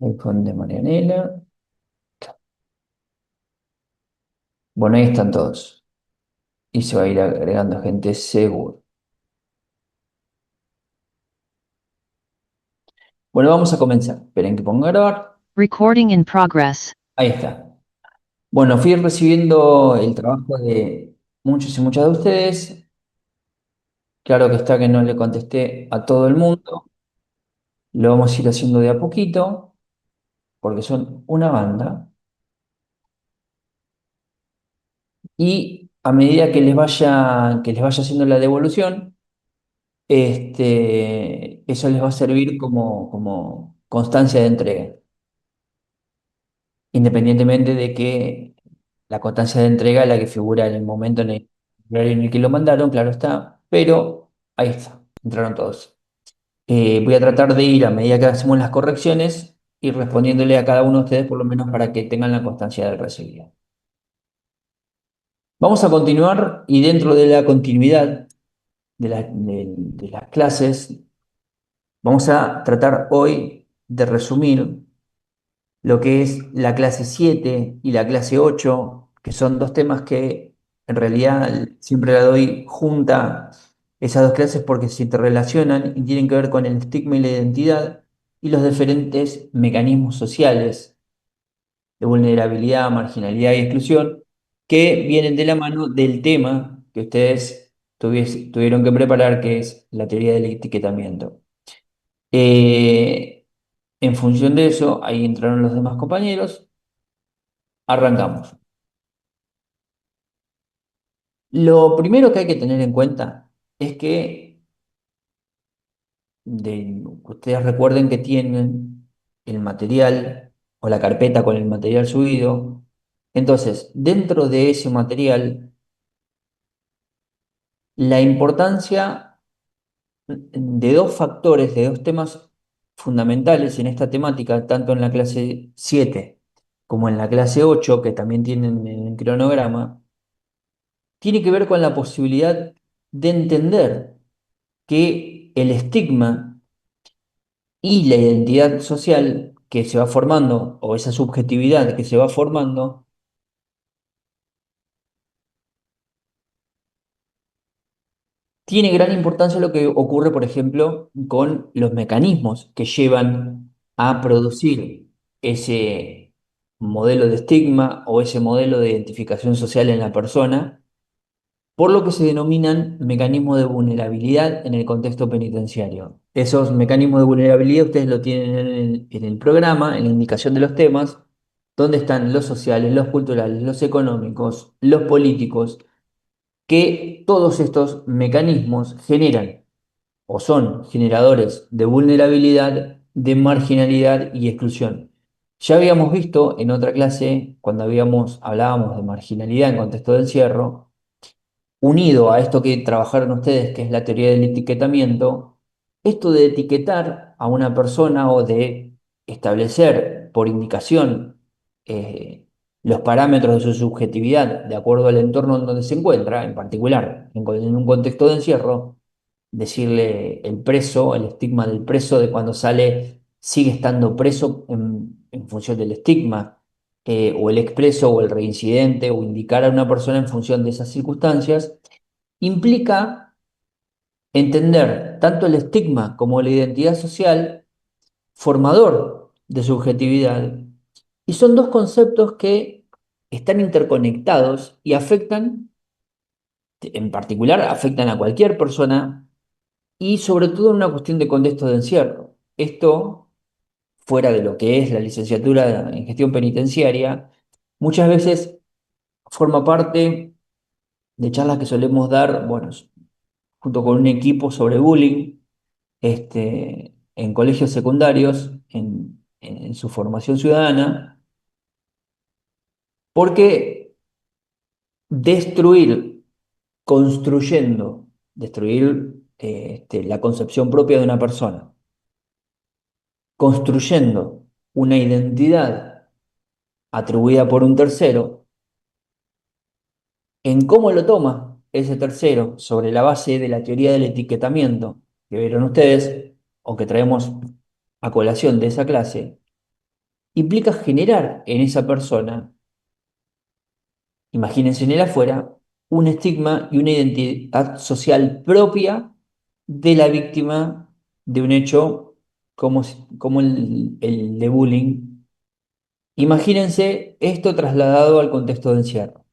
iPhone de Marianela. Bueno, ahí están todos. Y se va a ir agregando gente seguro. Bueno, vamos a comenzar. Esperen que ponga a grabar. Recording in progress. Ahí está. Bueno, fui recibiendo el trabajo de muchos y muchas de ustedes. Claro que está que no le contesté a todo el mundo. Lo vamos a ir haciendo de a poquito, porque son una banda. Y a medida que les vaya haciendo la devolución, eso les va a servir como constancia de entrega. Independientemente de que la constancia de entrega es la que figura en el momento en el horario en el que lo mandaron, claro está, pero ahí está, entraron todos. Voy a tratar de ir a medida que hacemos las correcciones, ir respondiéndole a cada uno de ustedes por lo menos para que tengan la constancia del recibido. Vamos a continuar y dentro de la continuidad de las clases, vamos a tratar hoy de resumir lo que es la clase 7 y la clase 8, que son dos temas que en realidad siempre la doy junta esas dos clases porque se interrelacionan y tienen que ver con el estigma y la identidad y los diferentes mecanismos sociales de vulnerabilidad, marginalidad y exclusión que vienen de la mano del tema que ustedes tuvieron que preparar, que es la teoría del etiquetamiento. Eh, en función de eso, ahí entraron los demás compañeros. Arrancamos. Lo primero que hay que tener en cuenta es que ustedes recuerden que tienen el material o la carpeta con el material subido. Entonces, dentro de ese material, la importancia de dos factores, de dos temas fundamentales en esta temática, tanto en la clase 7 como en la clase 8 que también tienen en el cronograma, tiene que ver con la posibilidad de entender que el estigma y la identidad social que se va formando, o esa subjetividad que se va formando, tiene gran importancia lo que ocurre, por ejemplo, con los mecanismos que llevan a producir ese modelo de estigma o ese modelo de identificación social en la persona, por lo que se denominan mecanismos de vulnerabilidad en el contexto penitenciario. Esos mecanismos de vulnerabilidad ustedes lo tienen en el programa, en la indicación de los temas, donde están los sociales, los culturales, los económicos, los políticos, que todos estos mecanismos generan o son generadores de vulnerabilidad, de marginalidad y exclusión. Ya habíamos visto en otra clase, cuando hablábamos de marginalidad en contexto de encierro, unido a esto que trabajaron ustedes, que es la teoría del etiquetamiento, esto de etiquetar a una persona o de establecer por indicación eh, los parámetros de su subjetividad de acuerdo al entorno en donde se encuentra, en particular en un contexto de encierro, decirle el preso, el estigma del preso de cuando sale sigue estando preso en función del estigma, o el expreso o el reincidente, o indicar a una persona en función de esas circunstancias, implica entender tanto el estigma como la identidad social formador de subjetividad, y son dos conceptos que están interconectados y afectan, en particular, afectan a cualquier persona y sobre todo en una cuestión de contexto de encierro. Esto, fuera de lo que es la licenciatura en gestión penitenciaria, muchas veces forma parte de charlas que solemos dar, bueno, junto con un equipo sobre bullying, en colegios secundarios, en su formación ciudadana, porque destruir, destruir la concepción propia de una persona, construyendo una identidad atribuida por un tercero, en cómo lo toma ese tercero sobre la base de la teoría del etiquetamiento que vieron ustedes o que traemos a colación de esa clase, implica generar en esa persona, imagínense en el afuera, un estigma y una identidad social propia de la víctima de un hecho como el de bullying. Imagínense esto trasladado al contexto de encierro.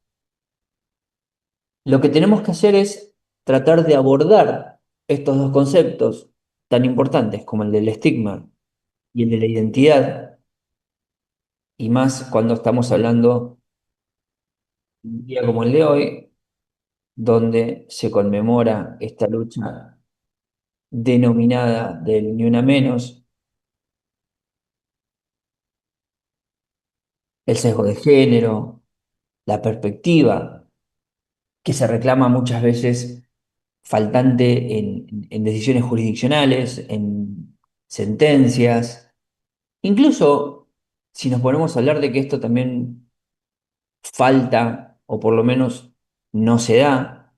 Lo que tenemos que hacer es tratar de abordar estos dos conceptos tan importantes como el del estigma y el de la identidad, y más cuando estamos hablando de un día como el de hoy, donde se conmemora esta lucha denominada del Ni Una Menos, el sesgo de género, la perspectiva que se reclama muchas veces faltante en decisiones jurisdiccionales, en sentencias. Incluso si nos ponemos a hablar de que esto también falta, o por lo menos no se da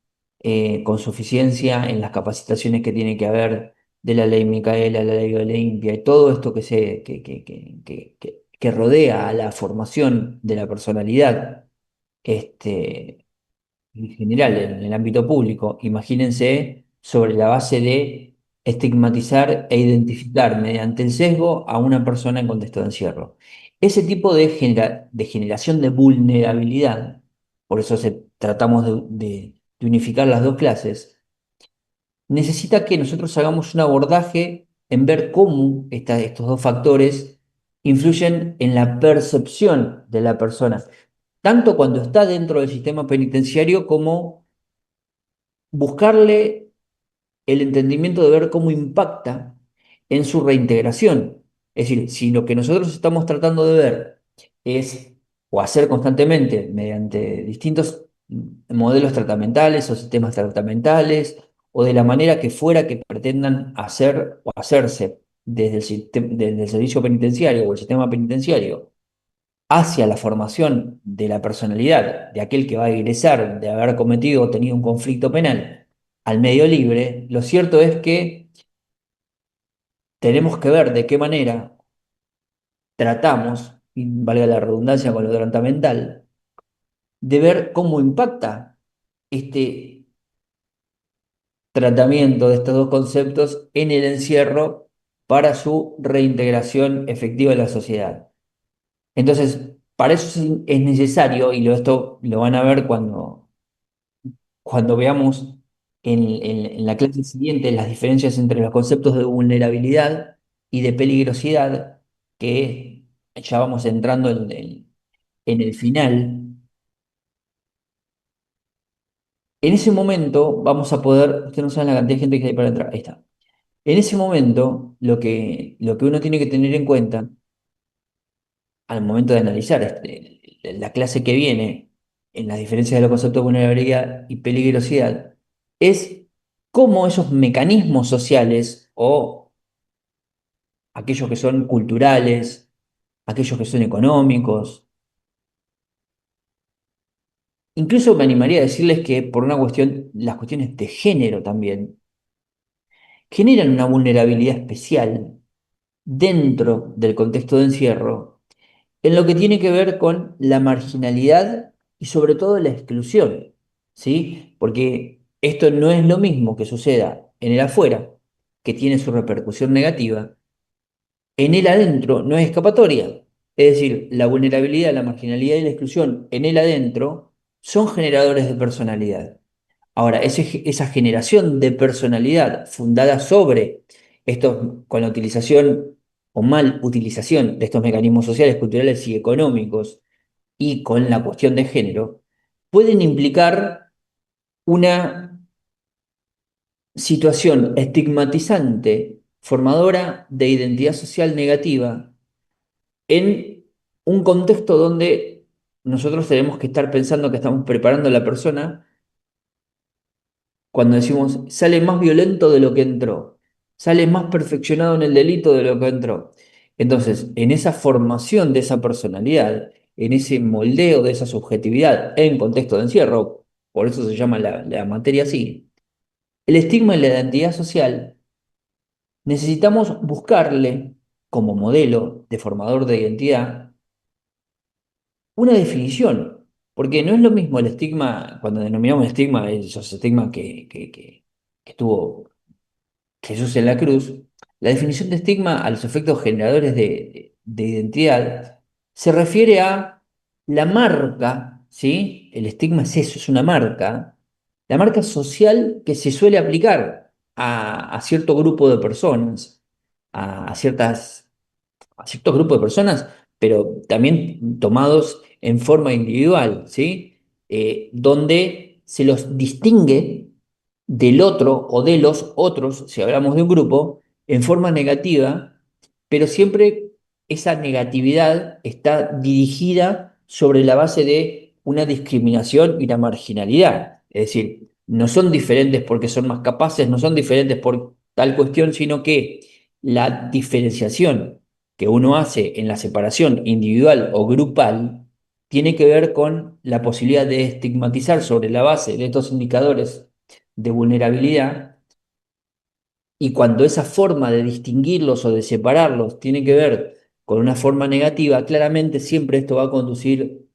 con suficiencia en las capacitaciones que tiene que haber de la ley Micaela, la ley Olimpia y todo esto que rodea a la formación de la personalidad. Este, en general, en el ámbito público, imagínense sobre la base de estigmatizar e identificar mediante el sesgo a una persona en contexto de encierro. Ese tipo de generación de vulnerabilidad, por eso tratamos de unificar las dos clases, necesita que nosotros hagamos un abordaje en ver cómo estos dos factores influyen en la percepción de la persona, tanto cuando está dentro del sistema penitenciario como buscarle el entendimiento de ver cómo impacta en su reintegración. Es decir, si lo que nosotros estamos tratando de ver es, o hacer constantemente mediante distintos modelos tratamentales o sistemas tratamentales, o de la manera que fuera que pretendan hacer o hacerse desde el servicio penitenciario o el sistema penitenciario, hacia la formación de la personalidad de aquel que va a egresar de haber cometido o tenido un conflicto penal al medio libre, lo cierto es que tenemos que ver de qué manera tratamos, y valga la redundancia con lo tratamental, de ver cómo impacta este tratamiento de estos dos conceptos en el encierro para su reintegración efectiva en la sociedad. Entonces, para eso es necesario, y esto lo van a ver cuando veamos en la clase siguiente las diferencias entre los conceptos de vulnerabilidad y de peligrosidad, que ya vamos entrando en el final. En ese momento vamos a poder, ustedes no saben la cantidad de gente que hay para entrar, ahí está. En ese momento, lo que uno tiene que tener en cuenta al momento de analizar la clase que viene en las diferencias de los conceptos de vulnerabilidad y peligrosidad es cómo esos mecanismos sociales o aquellos que son culturales, aquellos que son económicos, incluso me animaría a decirles que por una cuestión, las cuestiones de género también, generan una vulnerabilidad especial dentro del contexto de encierro en lo que tiene que ver con la marginalidad y sobre todo la exclusión, ¿sí? Porque esto no es lo mismo que suceda en el afuera, que tiene su repercusión negativa, en el adentro no es escapatoria. Es decir, la vulnerabilidad, la marginalidad y la exclusión en el adentro son generadores de personalidad. Ahora, esa generación de personalidad fundada sobre con la utilización o mal utilización de estos mecanismos sociales, culturales y económicos y con la cuestión de género, pueden implicar una situación estigmatizante, formadora de identidad social negativa en un contexto donde nosotros tenemos que estar pensando que estamos preparando a la persona cuando decimos sale más violento de lo que entró, sale más perfeccionado en el delito de lo que entró. Entonces, en esa formación de esa personalidad, en ese moldeo de esa subjetividad en contexto de encierro, por eso se llama la materia así, el estigma y la identidad social necesitamos buscarle como modelo de formador de identidad una definición, porque no es lo mismo el estigma, cuando denominamos estigma, esos estigmas que tuvo Jesús en la cruz, la definición de estigma a los efectos generadores de identidad se refiere a la marca, ¿sí? El estigma es eso, es una marca, la marca social que se suele aplicar a cierto grupo de personas, a a ciertos grupos de personas, pero también tomados en forma individual, ¿sí? Donde se los distingue del otro o de los otros, si hablamos de un grupo, en forma negativa, pero siempre esa negatividad está dirigida sobre la base de una discriminación y una marginalidad. Es decir, no son diferentes porque son más capaces, no son diferentes por tal cuestión, sino que la diferenciación que uno hace en la separación individual o grupal tiene que ver con la posibilidad de estigmatizar sobre la base de estos indicadores de vulnerabilidad, y cuando esa forma de distinguirlos o de separarlos tiene que ver con una forma negativa, claramente siempre esto va a conducir,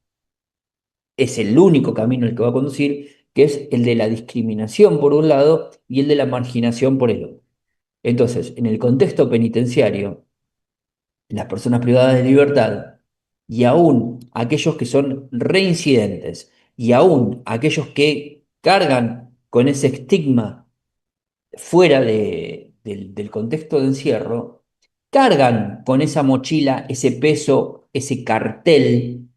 es el único camino el que va a conducir, que es el de la discriminación por un lado y el de la marginación por el otro. Entonces, en el contexto penitenciario, las personas privadas de libertad y aún aquellos que son reincidentes y aún aquellos que cargan con ese estigma fuera del contexto de encierro, cargan con esa mochila, ese peso, ese cartel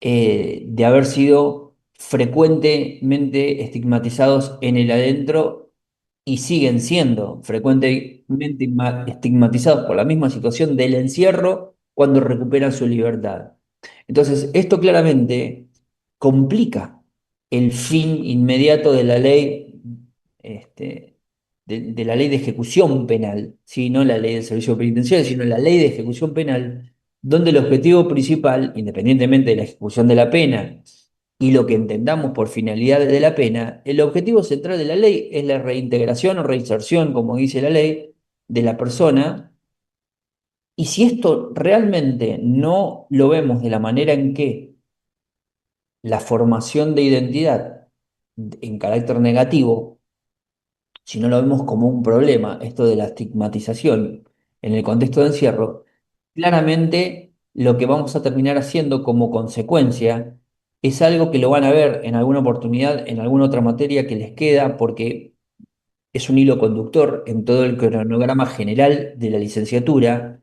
de haber sido frecuentemente estigmatizados en el adentro y siguen siendo frecuentemente estigmatizados por la misma situación del encierro cuando recuperan su libertad. Entonces, esto claramente complica el fin inmediato de la ley, este, de la ley de ejecución penal, ¿sí? No la ley del servicio penitenciario, sino la ley de ejecución penal, donde el objetivo principal, independientemente de la ejecución de la pena y lo que entendamos por finalidad de la pena, el objetivo central de la ley es la reintegración o reinserción, como dice la ley, de la persona. Y si esto realmente no lo vemos de la manera en que la formación de identidad en carácter negativo, si no lo vemos como un problema, esto de la estigmatización en el contexto de encierro, claramente lo que vamos a terminar haciendo como consecuencia es algo que lo van a ver en alguna oportunidad, en alguna otra materia que les queda, porque es un hilo conductor en todo el cronograma general de la licenciatura,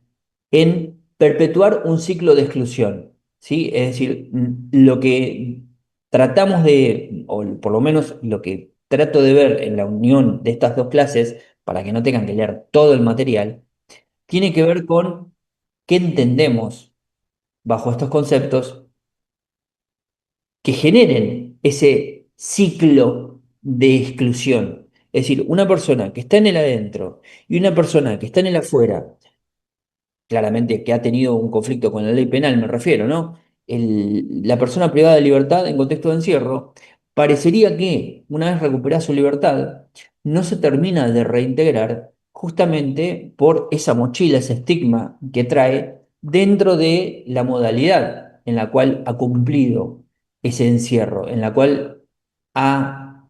en perpetuar un ciclo de exclusión, ¿sí? Es decir, lo que tratamos de, o por lo menos lo que trato de ver en la unión de estas dos clases, para que no tengan que leer todo el material, tiene que ver con qué entendemos bajo estos conceptos que generen ese ciclo de exclusión. Es decir, una persona que está en el adentro y una persona que está en el afuera, claramente que ha tenido un conflicto con la ley penal, me refiero, ¿no? La persona privada de libertad en contexto de encierro, parecería que una vez recuperada su libertad, no se termina de reintegrar justamente por esa mochila, ese estigma que trae dentro de la modalidad en la cual ha cumplido ese encierro, en la cual ha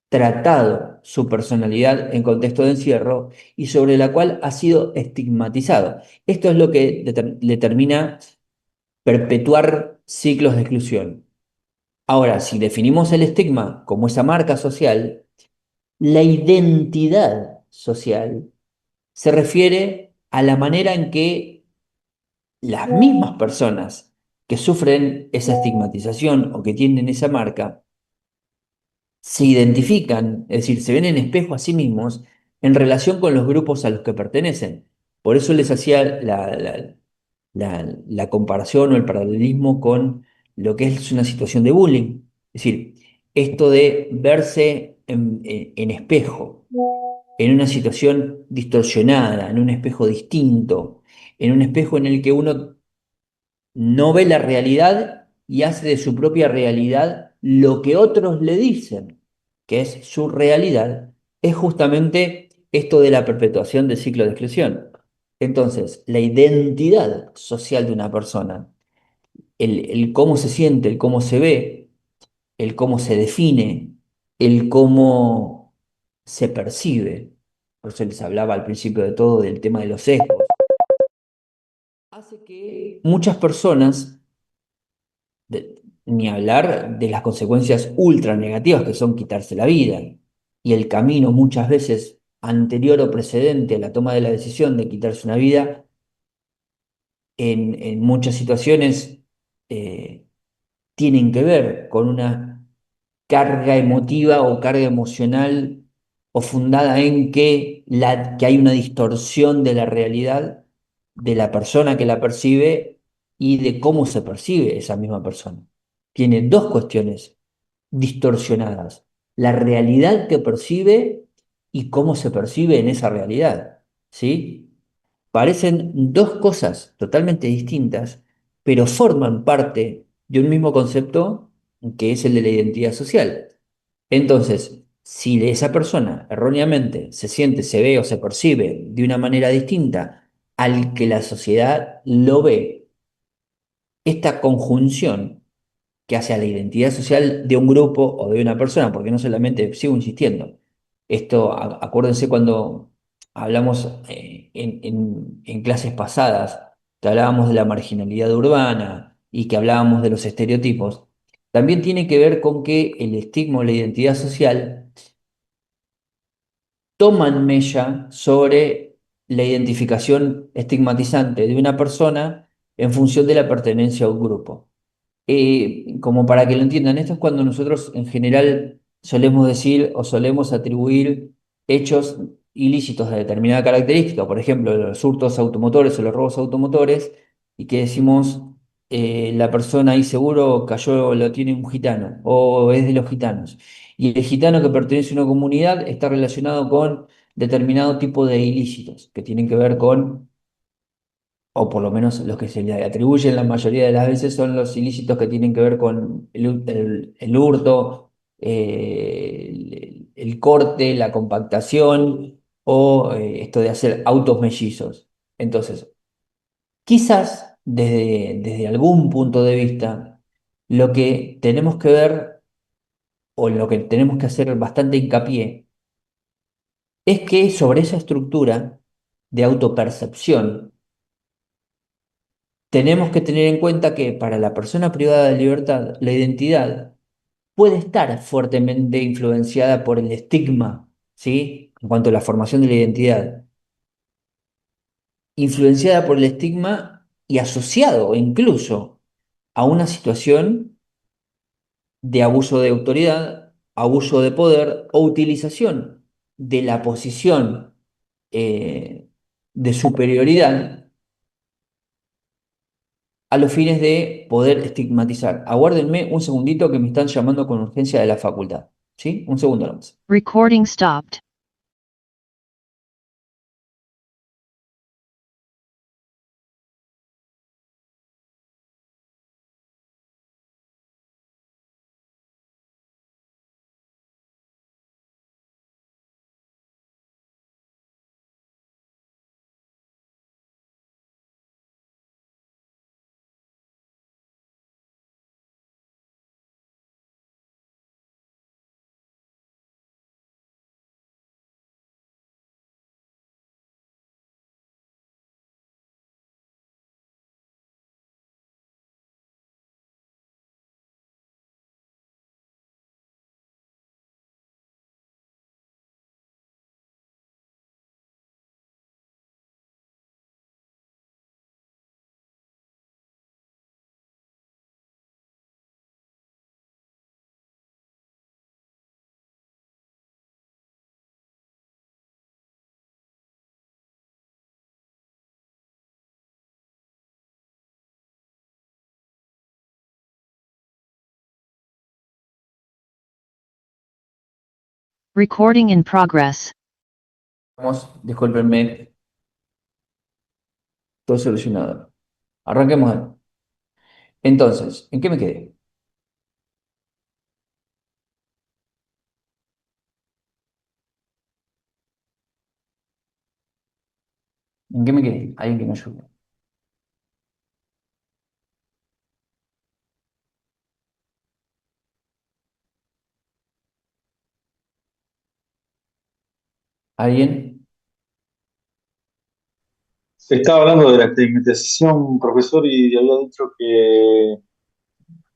tratado su personalidad en contexto de encierro y sobre la cual ha sido estigmatizado. Esto es lo que determina perpetuar ciclos de exclusión. Ahora, si definimos el estigma como esa marca social, la identidad social se refiere a la manera en que las mismas personas que sufren esa estigmatización o que tienen esa marca se identifican, es decir, se ven en espejo a sí mismos en relación con los grupos a los que pertenecen. Por eso les hacía la comparación o el paralelismo con lo que es una situación de bullying. Es decir, esto de verse en espejo, en una situación distorsionada, en un espejo distinto, en un espejo en el que uno no ve la realidad y hace de su propia realidad lo que otros le dicen, que es su realidad, es justamente esto de la perpetuación del ciclo de exclusión. Entonces, la identidad social de una persona, el cómo se siente, el cómo se ve, el cómo se define, el cómo se percibe, por eso les hablaba al principio de todo del tema de los sesgos, hace que muchas personas, ni hablar de las consecuencias ultra negativas que son quitarse la vida, y el camino muchas veces anterior o precedente a la toma de la decisión de quitarse una vida, en muchas situaciones eh, tienen que ver con una carga emotiva o carga emocional o fundada en que hay una distorsión de la realidad de la persona que la percibe y de cómo se percibe esa misma persona. Tiene dos cuestiones distorsionadas: la realidad que percibe y cómo se percibe en esa realidad, ¿sí? Parecen dos cosas totalmente distintas, pero forman parte de un mismo concepto que es el de la identidad social. Entonces, si esa persona erróneamente se siente, se ve o se percibe de una manera distinta al que la sociedad lo ve, esta conjunción que hace a la identidad social de un grupo o de una persona, porque no solamente, sigo insistiendo, esto, acuérdense cuando hablamos en clases pasadas, que hablábamos de la marginalidad urbana y que hablábamos de los estereotipos, también tiene que ver con que el estigma o la identidad social toman mella sobre la identificación estigmatizante de una persona en función de la pertenencia a un grupo. Como para que lo entiendan, esto es cuando nosotros en general solemos decir o solemos atribuir hechos ilícitos de determinada característica, por ejemplo, los hurtos automotores o los robos automotores, y que decimos, la persona ahí seguro cayó, lo tiene un gitano o es de los gitanos. Y el gitano que pertenece a una comunidad está relacionado con determinado tipo de ilícitos que tienen que ver con, o por lo menos los que se le atribuyen la mayoría de las veces, son los ilícitos que tienen que ver con el hurto, el corte, la compactación o esto de hacer autos mellizos. Entonces, quizás desde algún punto de vista, lo que tenemos que ver o lo que tenemos que hacer bastante hincapié es que sobre esa estructura de autopercepción, tenemos que tener en cuenta que para la persona privada de libertad, la identidad puede estar fuertemente influenciada por el estigma, ¿sí? En cuanto a la formación de la identidad, influenciada por el estigma y asociado incluso a una situación de abuso de autoridad, abuso de poder o utilización de la posición de superioridad a los fines de poder estigmatizar. Aguárdenme un segundito que me están llamando con urgencia de la facultad. ¿Sí? Un segundo nomás. Recording stopped. Recording in progress. Vamos, discúlpenme, todo solucionado. Arranquemos ahí. Entonces, ¿en qué me quedé? ¿En qué me quedé? Alguien que me ayude. ¿Alguien? Se estaba hablando de la estigmatización, profesor, y había dicho que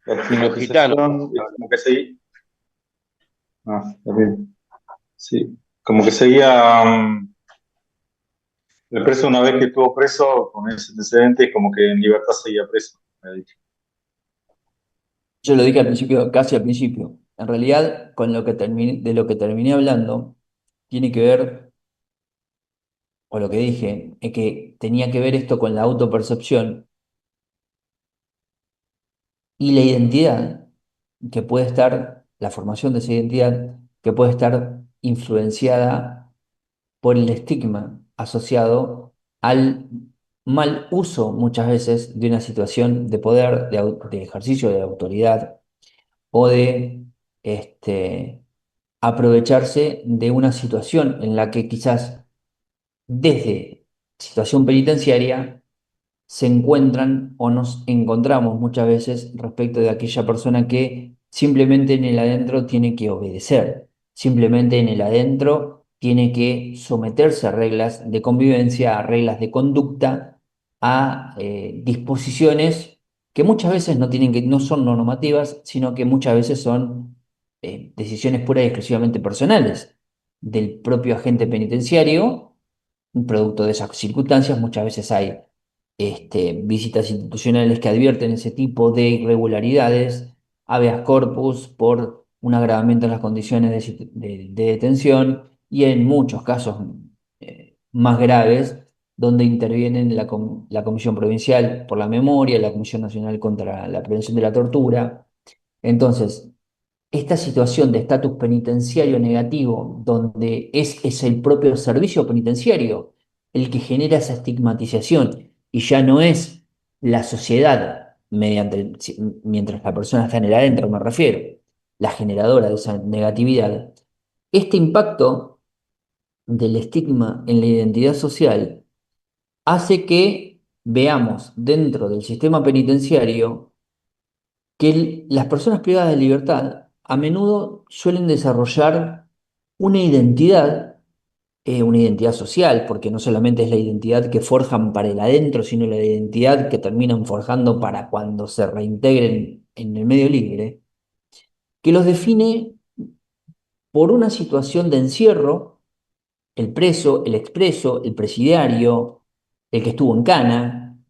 la De los gitanos. estigmatización es como que seguía, está bien, sí, como que seguía el preso una vez que estuvo preso con ese antecedente, como que en libertad seguía preso, me ha dicho. Yo lo dije al principio, casi al principio. En realidad, con lo que de lo que terminé hablando, tiene que ver, o lo que dije, es que tenía que ver esto con la autopercepción y la identidad, que puede estar, la formación de esa identidad, que puede estar influenciada por el estigma asociado al mal uso muchas veces de una situación de poder, de ejercicio de autoridad o de aprovecharse de una situación en la que quizás desde situación penitenciaria se encuentran o nos encontramos muchas veces respecto de aquella persona que simplemente en el adentro tiene que obedecer, simplemente en el adentro tiene que someterse a reglas de convivencia, a reglas de conducta, a disposiciones que muchas veces no tienen no son normativas, sino que muchas veces son decisiones pura y exclusivamente personales del propio agente penitenciario. Un producto de esas circunstancias, muchas veces hay visitas institucionales que advierten ese tipo de irregularidades, habeas corpus por un agravamiento en las condiciones de detención y en muchos casos más graves, donde intervienen la Comisión Provincial por la Memoria, la Comisión Nacional contra la Prevención de la Tortura. Entonces, esta situación de estatus penitenciario negativo, donde es el propio servicio penitenciario el que genera esa estigmatización y ya no es la sociedad, mientras la persona está en el adentro, me refiero, la generadora de esa negatividad, este impacto del estigma en la identidad social hace que veamos dentro del sistema penitenciario que las personas privadas de libertad a menudo suelen desarrollar una una identidad social, porque no solamente es la identidad que forjan para el adentro, sino la identidad que terminan forjando para cuando se reintegren en el medio libre, que los define por una situación de encierro, el preso, el expreso, el presidiario, el que estuvo en cana,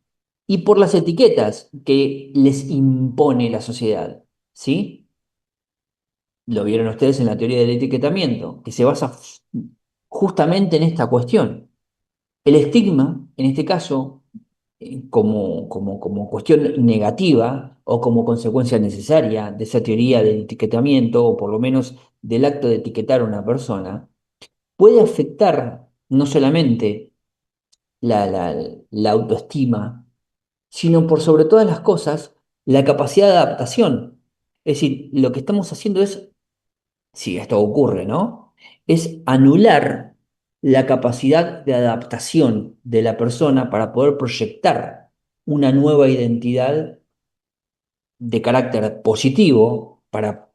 y por las etiquetas que les impone la sociedad, ¿sí? Lo vieron ustedes en la teoría del etiquetamiento, que se basa justamente en esta cuestión. El estigma, en este caso, como cuestión negativa o como consecuencia necesaria de esa teoría del etiquetamiento, o por lo menos del acto de etiquetar a una persona, puede afectar no solamente la autoestima, sino por sobre todas las cosas, la capacidad de adaptación. Es decir, lo que estamos haciendo es, si esto ocurre, ¿no? Es anular la capacidad de adaptación de la persona para poder proyectar una nueva identidad de carácter positivo para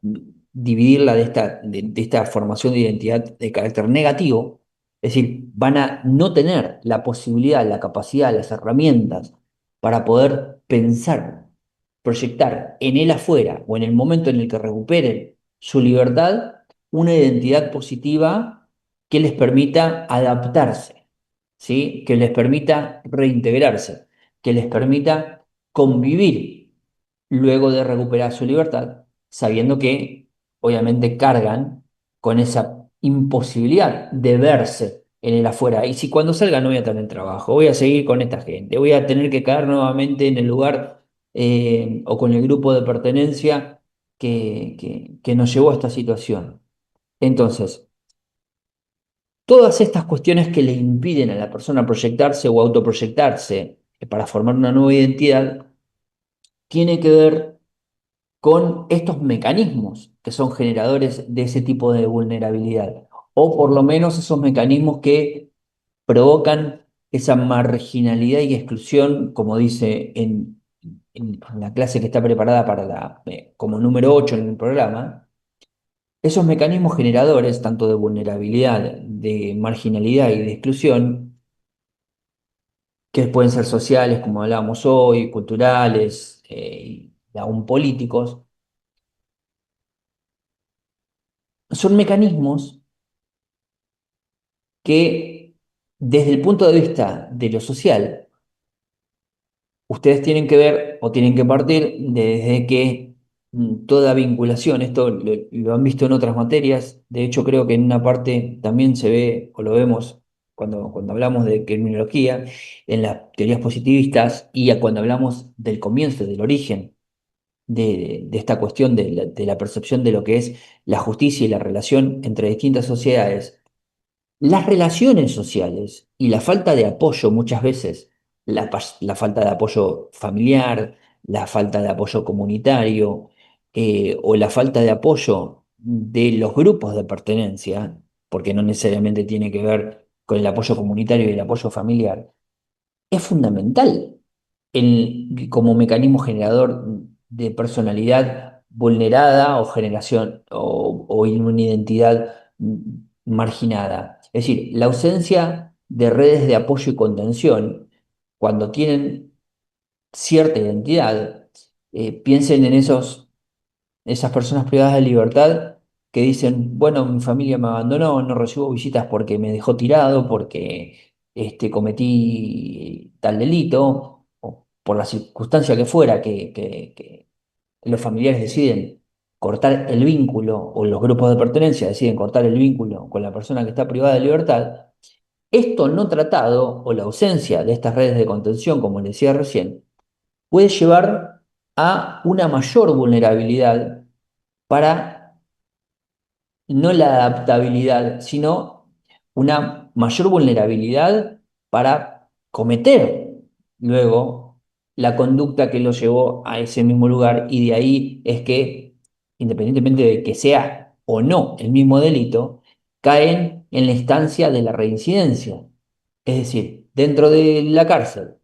dividirla de esta formación de identidad de carácter negativo. Es decir, van a no tener la posibilidad, la capacidad, las herramientas para poder pensar, proyectar en el afuera o en el momento en el que recuperen su libertad una identidad positiva que les permita adaptarse, ¿sí? Que les permita reintegrarse, que les permita convivir luego de recuperar su libertad, sabiendo que obviamente cargan con esa imposibilidad de verse en el afuera. Y si cuando salga no voy a tener trabajo, voy a seguir con esta gente, voy a tener que caer nuevamente en el lugar o con el grupo de pertenencia que nos llevó a esta situación. Entonces, todas estas cuestiones que le impiden a la persona proyectarse o autoproyectarse para formar una nueva identidad, tiene que ver con estos mecanismos que son generadores de ese tipo de vulnerabilidad, o por lo menos esos mecanismos que provocan esa marginalidad y exclusión, como dice en la clase que está preparada para como número 8 en el programa, esos mecanismos generadores, tanto de vulnerabilidad, de marginalidad y de exclusión, que pueden ser sociales, como hablábamos hoy, culturales, y aún políticos, son mecanismos que desde el punto de vista de lo social, ustedes tienen que ver o tienen que partir desde que toda vinculación, esto lo han visto en otras materias, de hecho creo que en una parte también se ve o lo vemos cuando hablamos de criminología, en las teorías positivistas y cuando hablamos del comienzo, del origen de esta cuestión de la percepción de lo que es la justicia y la relación entre distintas sociedades. Las relaciones sociales y la falta de apoyo muchas veces, la falta de apoyo familiar, la falta de apoyo comunitario, o la falta de apoyo de los grupos de pertenencia, porque no necesariamente tiene que ver con el apoyo comunitario y el apoyo familiar, es fundamental como mecanismo generador de personalidad vulnerada o generación o una identidad marginada. Es decir, la ausencia de redes de apoyo y contención, cuando tienen cierta identidad, piensen en esas personas privadas de libertad que dicen, bueno, mi familia me abandonó, no recibo visitas porque me dejó tirado, porque cometí tal delito, o por la circunstancia que fuera, que los familiares deciden cortar el vínculo, o los grupos de pertenencia deciden cortar el vínculo con la persona que está privada de libertad. Esto no tratado, o la ausencia de estas redes de contención, como les decía recién, puede llevar a una mayor vulnerabilidad para no la adaptabilidad, sino una mayor vulnerabilidad para cometer luego la conducta que lo llevó a ese mismo lugar, y de ahí es que, independientemente de que sea o no el mismo delito, caen en la instancia de la reincidencia. Es decir, dentro de la cárcel,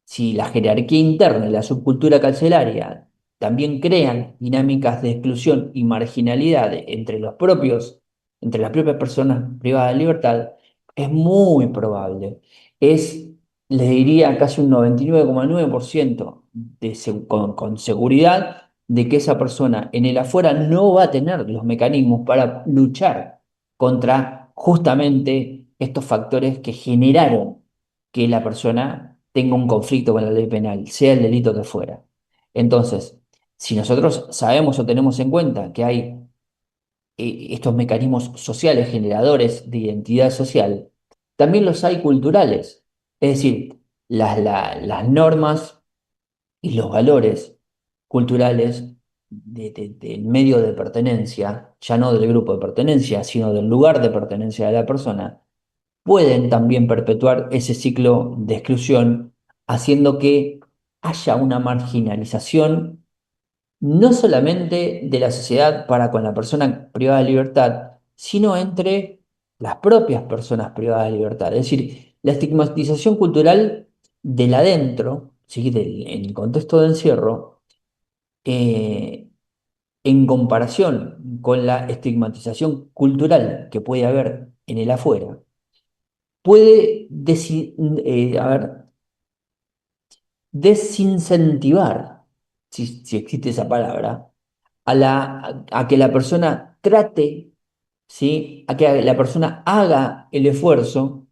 si la jerarquía interna y la subcultura carcelaria también crean dinámicas de exclusión y marginalidad entre las propias personas privadas de libertad, es muy probable, es, les diría, casi un 99,9% con seguridad de que esa persona en el afuera no va a tener los mecanismos para luchar contra justamente estos factores que generaron que la persona tenga un conflicto con la ley penal, sea el delito que fuera. Entonces, si nosotros sabemos o tenemos en cuenta que hay estos mecanismos sociales generadores de identidad social, también los hay culturales. Es decir, las normas y los valores culturales del medio de pertenencia, ya no del grupo de pertenencia, sino del lugar de pertenencia de la persona, pueden también perpetuar ese ciclo de exclusión, haciendo que haya una marginalización no solamente de la sociedad para con la persona privada de libertad, sino entre las propias personas privadas de libertad. Es decir, la estigmatización cultural del adentro, ¿sí? En el contexto de encierro, eh, en comparación con la estigmatización cultural que puede haber en el afuera, puede a ver, desincentivar, si existe esa palabra, a que la persona trate, ¿sí? A que la persona haga el esfuerzo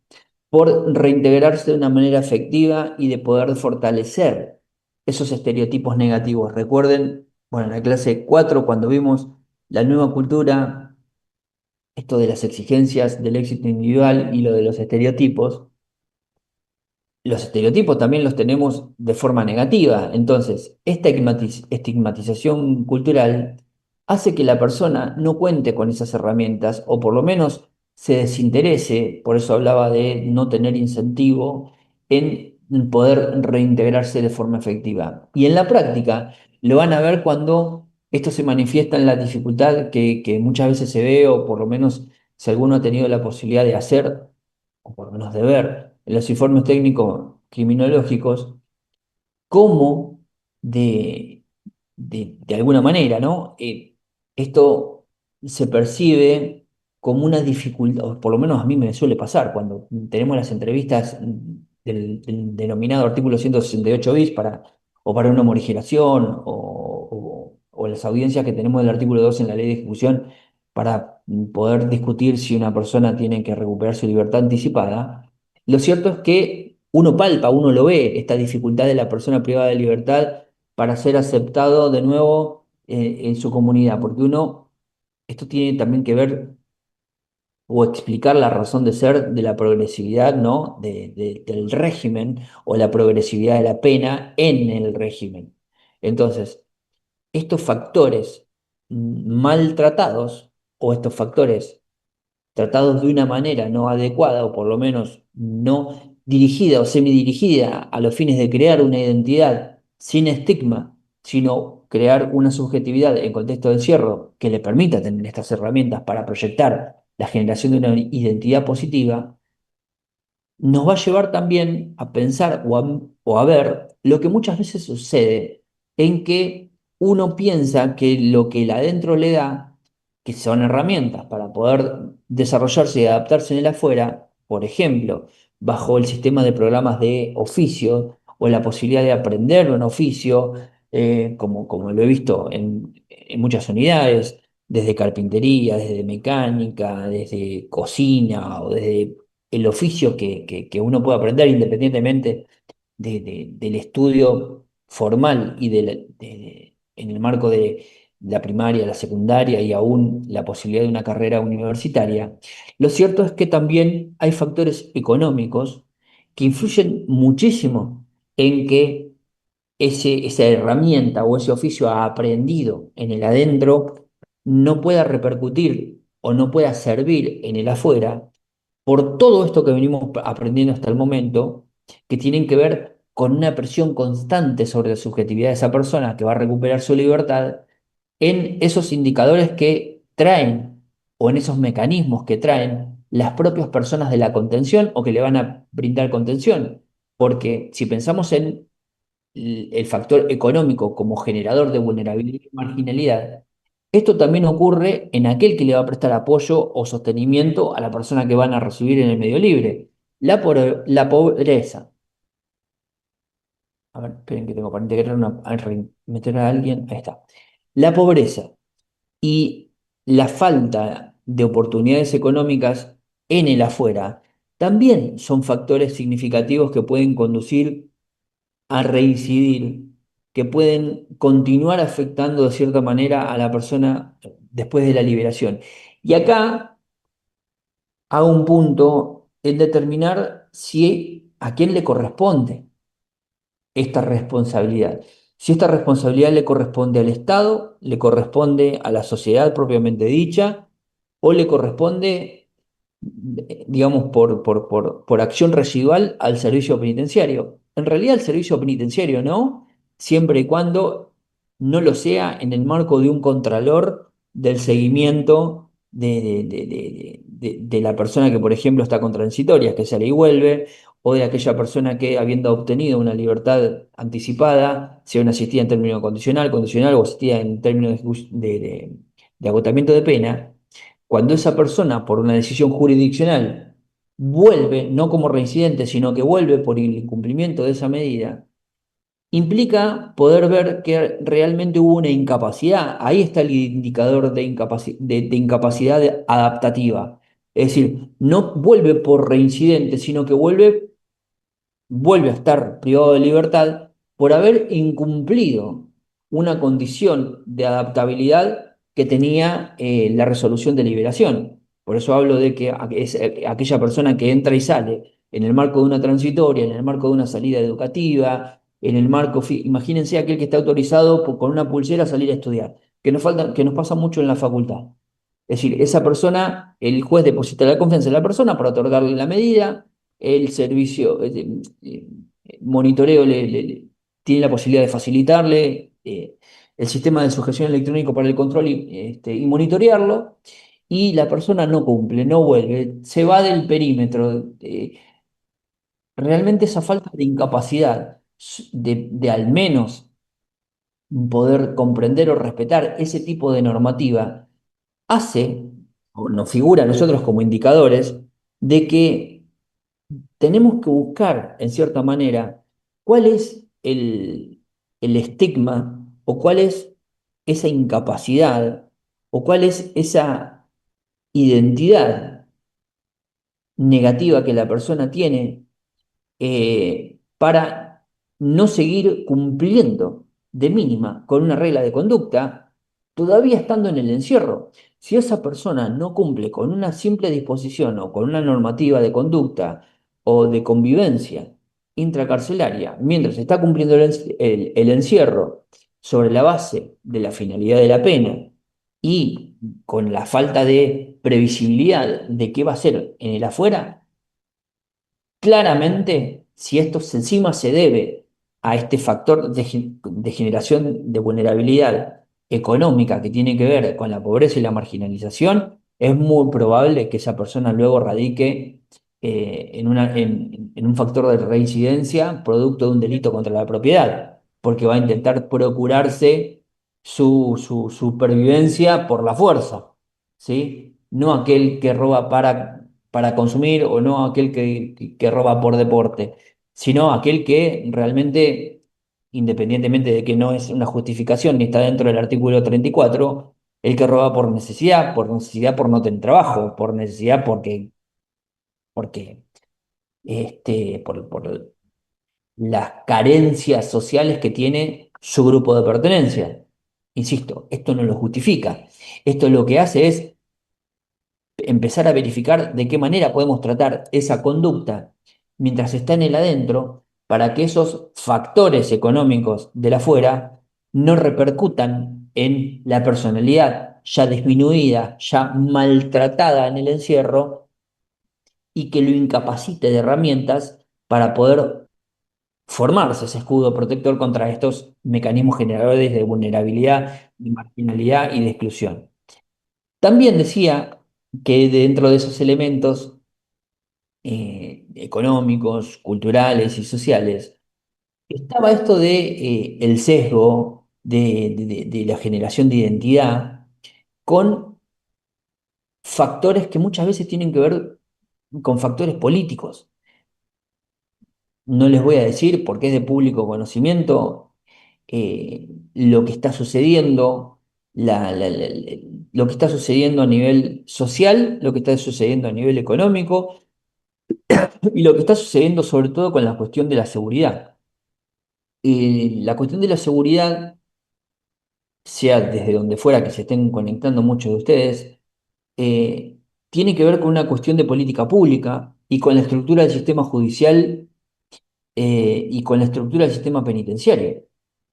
por reintegrarse de una manera efectiva y de poder fortalecer esos estereotipos negativos. Recuerden, bueno, en la clase 4 cuando vimos la nueva cultura, esto de las exigencias del éxito individual y lo de los estereotipos. Los estereotipos también los tenemos de forma negativa. Entonces, esta estigmatización cultural hace que la persona no cuente con esas herramientas, o por lo menos se desinterese, por eso hablaba de no tener incentivo en poder reintegrarse de forma efectiva. Y en la práctica lo van a ver cuando esto se manifiesta en la dificultad que muchas veces se ve, o por lo menos si alguno ha tenido la posibilidad de hacer, o por lo menos de ver en los informes técnicos criminológicos, cómo de alguna manera, ¿no? Esto se percibe como una dificultad, o por lo menos a mí me suele pasar cuando tenemos las entrevistas del denominado artículo 168 bis o para una morigeración o las audiencias que tenemos del artículo 2 en la ley de ejecución para poder discutir si una persona tiene que recuperar su libertad anticipada. Lo cierto es que uno palpa, uno lo ve, esta dificultad de la persona privada de libertad para ser aceptado de nuevo en su comunidad, porque esto tiene también que ver o explicar la razón de ser de la progresividad, ¿no? Del régimen o la progresividad de la pena en el régimen. Entonces, estos factores maltratados o estos factores tratados de una manera no adecuada o por lo menos no dirigida o semidirigida a los fines de crear una identidad sin estigma, sino crear una subjetividad en contexto de encierro que le permita tener estas herramientas para proyectar la generación de una identidad positiva, nos va a llevar también a pensar o a ver lo que muchas veces sucede, en que uno piensa que lo que el adentro le da, que son herramientas para poder desarrollarse y adaptarse en el afuera, por ejemplo, bajo el sistema de programas de oficio o la posibilidad de aprender un oficio, como lo he visto en muchas unidades, desde carpintería, desde mecánica, desde cocina o desde el oficio que uno puede aprender independientemente del estudio formal y en el marco de la primaria, la secundaria y aún la posibilidad de una carrera universitaria, lo cierto es que también hay factores económicos que influyen muchísimo en que esa herramienta o ese oficio aprendido en el adentro no pueda repercutir o no pueda servir en el afuera por todo esto que venimos aprendiendo hasta el momento, que tienen que ver con una presión constante sobre la subjetividad de esa persona que va a recuperar su libertad en esos indicadores que traen o en esos mecanismos que traen las propias personas de la contención o que le van a brindar contención. Porque si pensamos en el factor económico como generador de vulnerabilidad y marginalidad, esto también ocurre en aquel que le va a prestar apoyo o sostenimiento a la persona que van a recibir en el medio libre. La pobreza. A ver, esperen que tengo para integrar meter a alguien. Ahí está. La pobreza y la falta de oportunidades económicas en el afuera también son factores significativos que pueden conducir a reincidir, que pueden continuar afectando de cierta manera a la persona después de la liberación. Y acá hago un punto en determinar si a quién le corresponde esta responsabilidad. Si esta responsabilidad le corresponde al Estado, le corresponde a la sociedad propiamente dicha, o le corresponde, digamos, por acción residual al servicio penitenciario. En realidad el servicio penitenciario no, siempre y cuando no lo sea en el marco de un contralor del seguimiento de la persona que, por ejemplo, está con transitorias, que sale y vuelve, o de aquella persona que, habiendo obtenido una libertad anticipada, sea una asistida en términos condicional o asistida en términos de agotamiento de pena, cuando esa persona, por una decisión jurisdiccional, vuelve, no como reincidente, sino que vuelve por el incumplimiento de esa medida, implica poder ver que realmente hubo una incapacidad. Ahí está el indicador de incapacidad adaptativa. Es decir, no vuelve por reincidente, sino que vuelve a estar privado de libertad por haber incumplido una condición de adaptabilidad que tenía la resolución de liberación. Por eso hablo de que es aquella persona que entra y sale en el marco de una transitoria, en el marco de una salida educativa, en el marco, imagínense aquel que está autorizado con una pulsera a salir a estudiar, que nos pasa mucho en la facultad. Es decir, esa persona, el juez deposita la confianza en la persona para otorgarle la medida, el servicio, monitoreo tiene la posibilidad de facilitarle el sistema de sujeción electrónico para el control y monitorearlo, y la persona no cumple, no vuelve, se va del perímetro. realmente esa falta de incapacidad de al menos poder comprender o respetar ese tipo de normativa hace, o nos figura a nosotros como indicadores, de que tenemos que buscar, en cierta manera, cuál es el estigma o cuál es esa incapacidad o cuál es esa identidad negativa que la persona tiene para no seguir cumpliendo de mínima con una regla de conducta, todavía estando en el encierro. Si esa persona no cumple con una simple disposición o con una normativa de conducta o de convivencia intracarcelaria, mientras está cumpliendo el encierro sobre la base de la finalidad de la pena y con la falta de previsibilidad de qué va a ser en el afuera, claramente, si esto encima se debe a este factor de generación de vulnerabilidad económica que tiene que ver con la pobreza y la marginalización, es muy probable que esa persona luego radique en un factor de reincidencia producto de un delito contra la propiedad, porque va a intentar procurarse su supervivencia por la fuerza, ¿sí? No aquel que roba para consumir o no aquel que roba por deporte, sino aquel que realmente, independientemente de que no es una justificación ni está dentro del artículo 34, el que roba por necesidad por no tener trabajo, por necesidad porque por las carencias sociales que tiene su grupo de pertenencia. Insisto, esto no lo justifica. Esto lo que hace es empezar a verificar de qué manera podemos tratar esa conducta mientras está en el adentro para que esos factores económicos de la afuera no repercutan en la personalidad ya disminuida, ya maltratada en el encierro y que lo incapacite de herramientas para poder formarse ese escudo protector contra estos mecanismos generadores de vulnerabilidad, de marginalidad y de exclusión. También decía que dentro de esos elementos económicos, culturales y sociales, estaba esto de el sesgo de la generación de identidad con factores que muchas veces tienen que ver con factores políticos. No les voy a decir, porque es de público conocimiento, lo que está sucediendo, lo que está sucediendo a nivel social, lo que está sucediendo a nivel económico y lo que está sucediendo sobre todo con la cuestión de la seguridad. La cuestión de la seguridad, sea desde donde fuera que se estén conectando muchos de ustedes, eh, tiene que ver con una cuestión de política pública y con la estructura del sistema judicial y con la estructura del sistema penitenciario.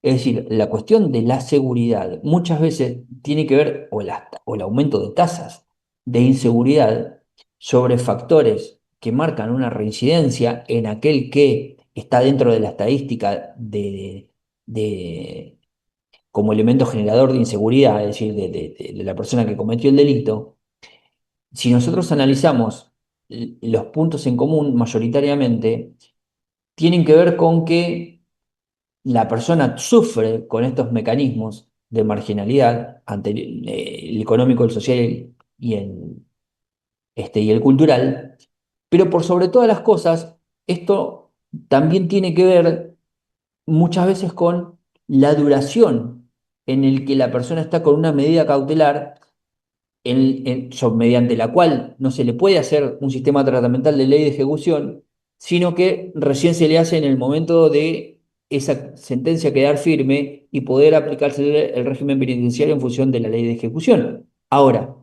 Es decir, la cuestión de la seguridad muchas veces tiene que ver, o el aumento de tasas de inseguridad sobre factores que marcan una reincidencia en aquel que está dentro de la estadística como elemento generador de inseguridad, es decir, de la persona que cometió el delito. Si nosotros analizamos los puntos en común mayoritariamente, tienen que ver con que la persona sufre con estos mecanismos de marginalidad ante el económico, el social y el cultural, pero por sobre todas las cosas, esto también tiene que ver muchas veces con la duración en el que la persona está con una medida cautelar mediante la cual no se le puede hacer un sistema tratamental de ley de ejecución, sino que recién se le hace en el momento de esa sentencia quedar firme y poder aplicarse el régimen penitenciario en función de la ley de ejecución. Ahora,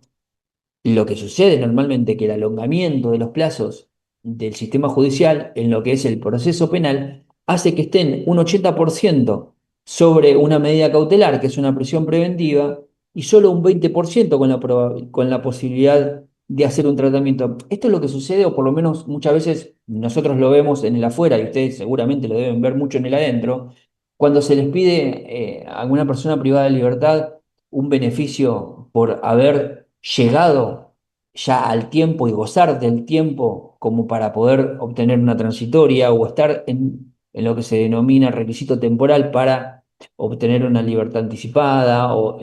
lo que sucede normalmente es que el alongamiento de los plazos del sistema judicial en lo que es el proceso penal hace que estén un 80% sobre una medida cautelar, que es una prisión preventiva, y solo un 20% con la posibilidad de hacer un tratamiento. Esto es lo que sucede, o por lo menos muchas veces nosotros lo vemos en el afuera, y ustedes seguramente lo deben ver mucho en el adentro, cuando se les pide a alguna persona privada de libertad un beneficio por haber llegado ya al tiempo y gozar del tiempo como para poder obtener una transitoria o estar en lo que se denomina requisito temporal para obtener una libertad anticipada o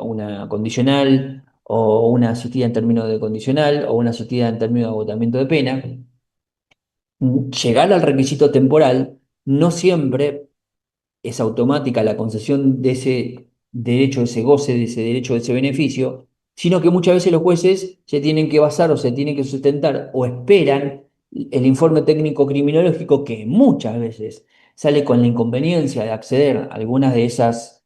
una condicional o una asistida en términos de condicional o una asistida en términos de agotamiento de pena. Llegar al requisito temporal no siempre es automática la concesión de ese derecho, de ese goce, de ese derecho, de ese beneficio, sino que muchas veces los jueces se tienen que basar o se tienen que sustentar o esperan el informe técnico criminológico que muchas veces sale con la inconveniencia de acceder a algunas de esas,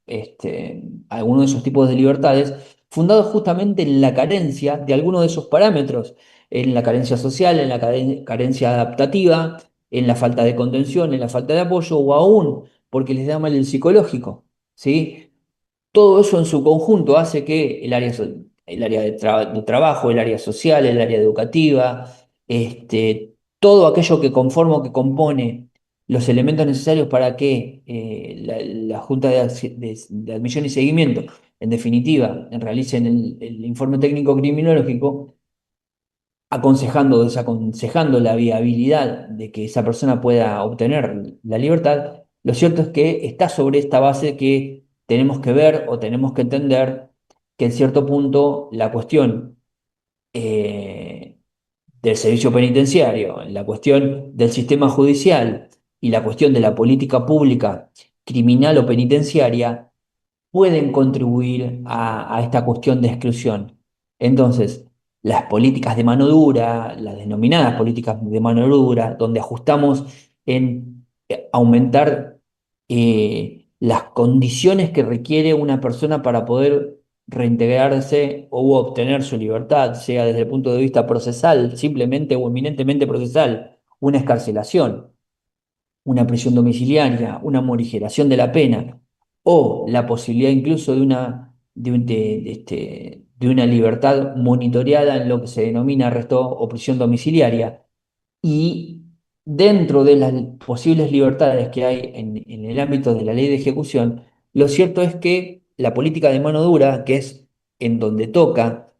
a algunos de esos tipos de libertades, fundados justamente en la carencia de algunos de esos parámetros, en la carencia social, en la carencia adaptativa, en la falta de contención, en la falta de apoyo o aún porque les da mal el psicológico, ¿sí? Todo eso en su conjunto hace que el área de trabajo, el área social, el área educativa, todo aquello que conforma o que compone los elementos necesarios para que la Junta de Admisión y Seguimiento, en definitiva, realicen el informe técnico criminológico, desaconsejando la viabilidad de que esa persona pueda obtener la libertad, lo cierto es que está sobre esta base que tenemos que ver o tenemos que entender que en cierto punto la cuestión eh, del servicio penitenciario, la cuestión del sistema judicial y la cuestión de la política pública criminal o penitenciaria pueden contribuir a esta cuestión de exclusión. Entonces, las políticas de mano dura, las denominadas políticas de mano dura, donde ajustamos en aumentar las condiciones que requiere una persona para poder reintegrarse o obtener su libertad, sea desde el punto de vista procesal, simplemente o eminentemente procesal, una escarcelación, una prisión domiciliaria, una morigeración de la pena o la posibilidad incluso de una libertad monitoreada en lo que se denomina arresto o prisión domiciliaria. Y dentro de las posibles libertades que hay en el ámbito de la ley de ejecución, lo cierto es que la política de mano dura, que es en donde toca,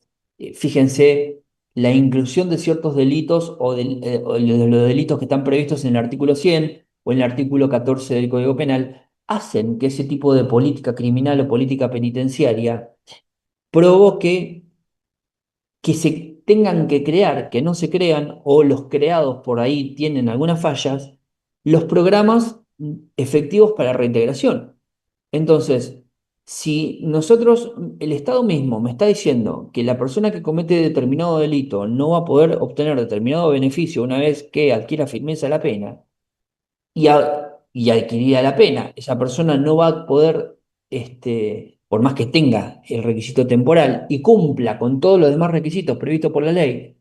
fíjense, la inclusión de ciertos delitos o de los delitos que están previstos en el artículo 100 o en el artículo 14 del Código Penal, hacen que ese tipo de política criminal o política penitenciaria provoque que se tengan que crear, que no se crean, o los creados por ahí tienen algunas fallas, los programas efectivos para reintegración. Entonces, si nosotros, el Estado mismo me está diciendo que la persona que comete determinado delito no va a poder obtener determinado beneficio una vez que adquiera firmeza la pena, y adquirida la pena, esa persona no va a poder, por más que tenga el requisito temporal y cumpla con todos los demás requisitos previstos por la ley,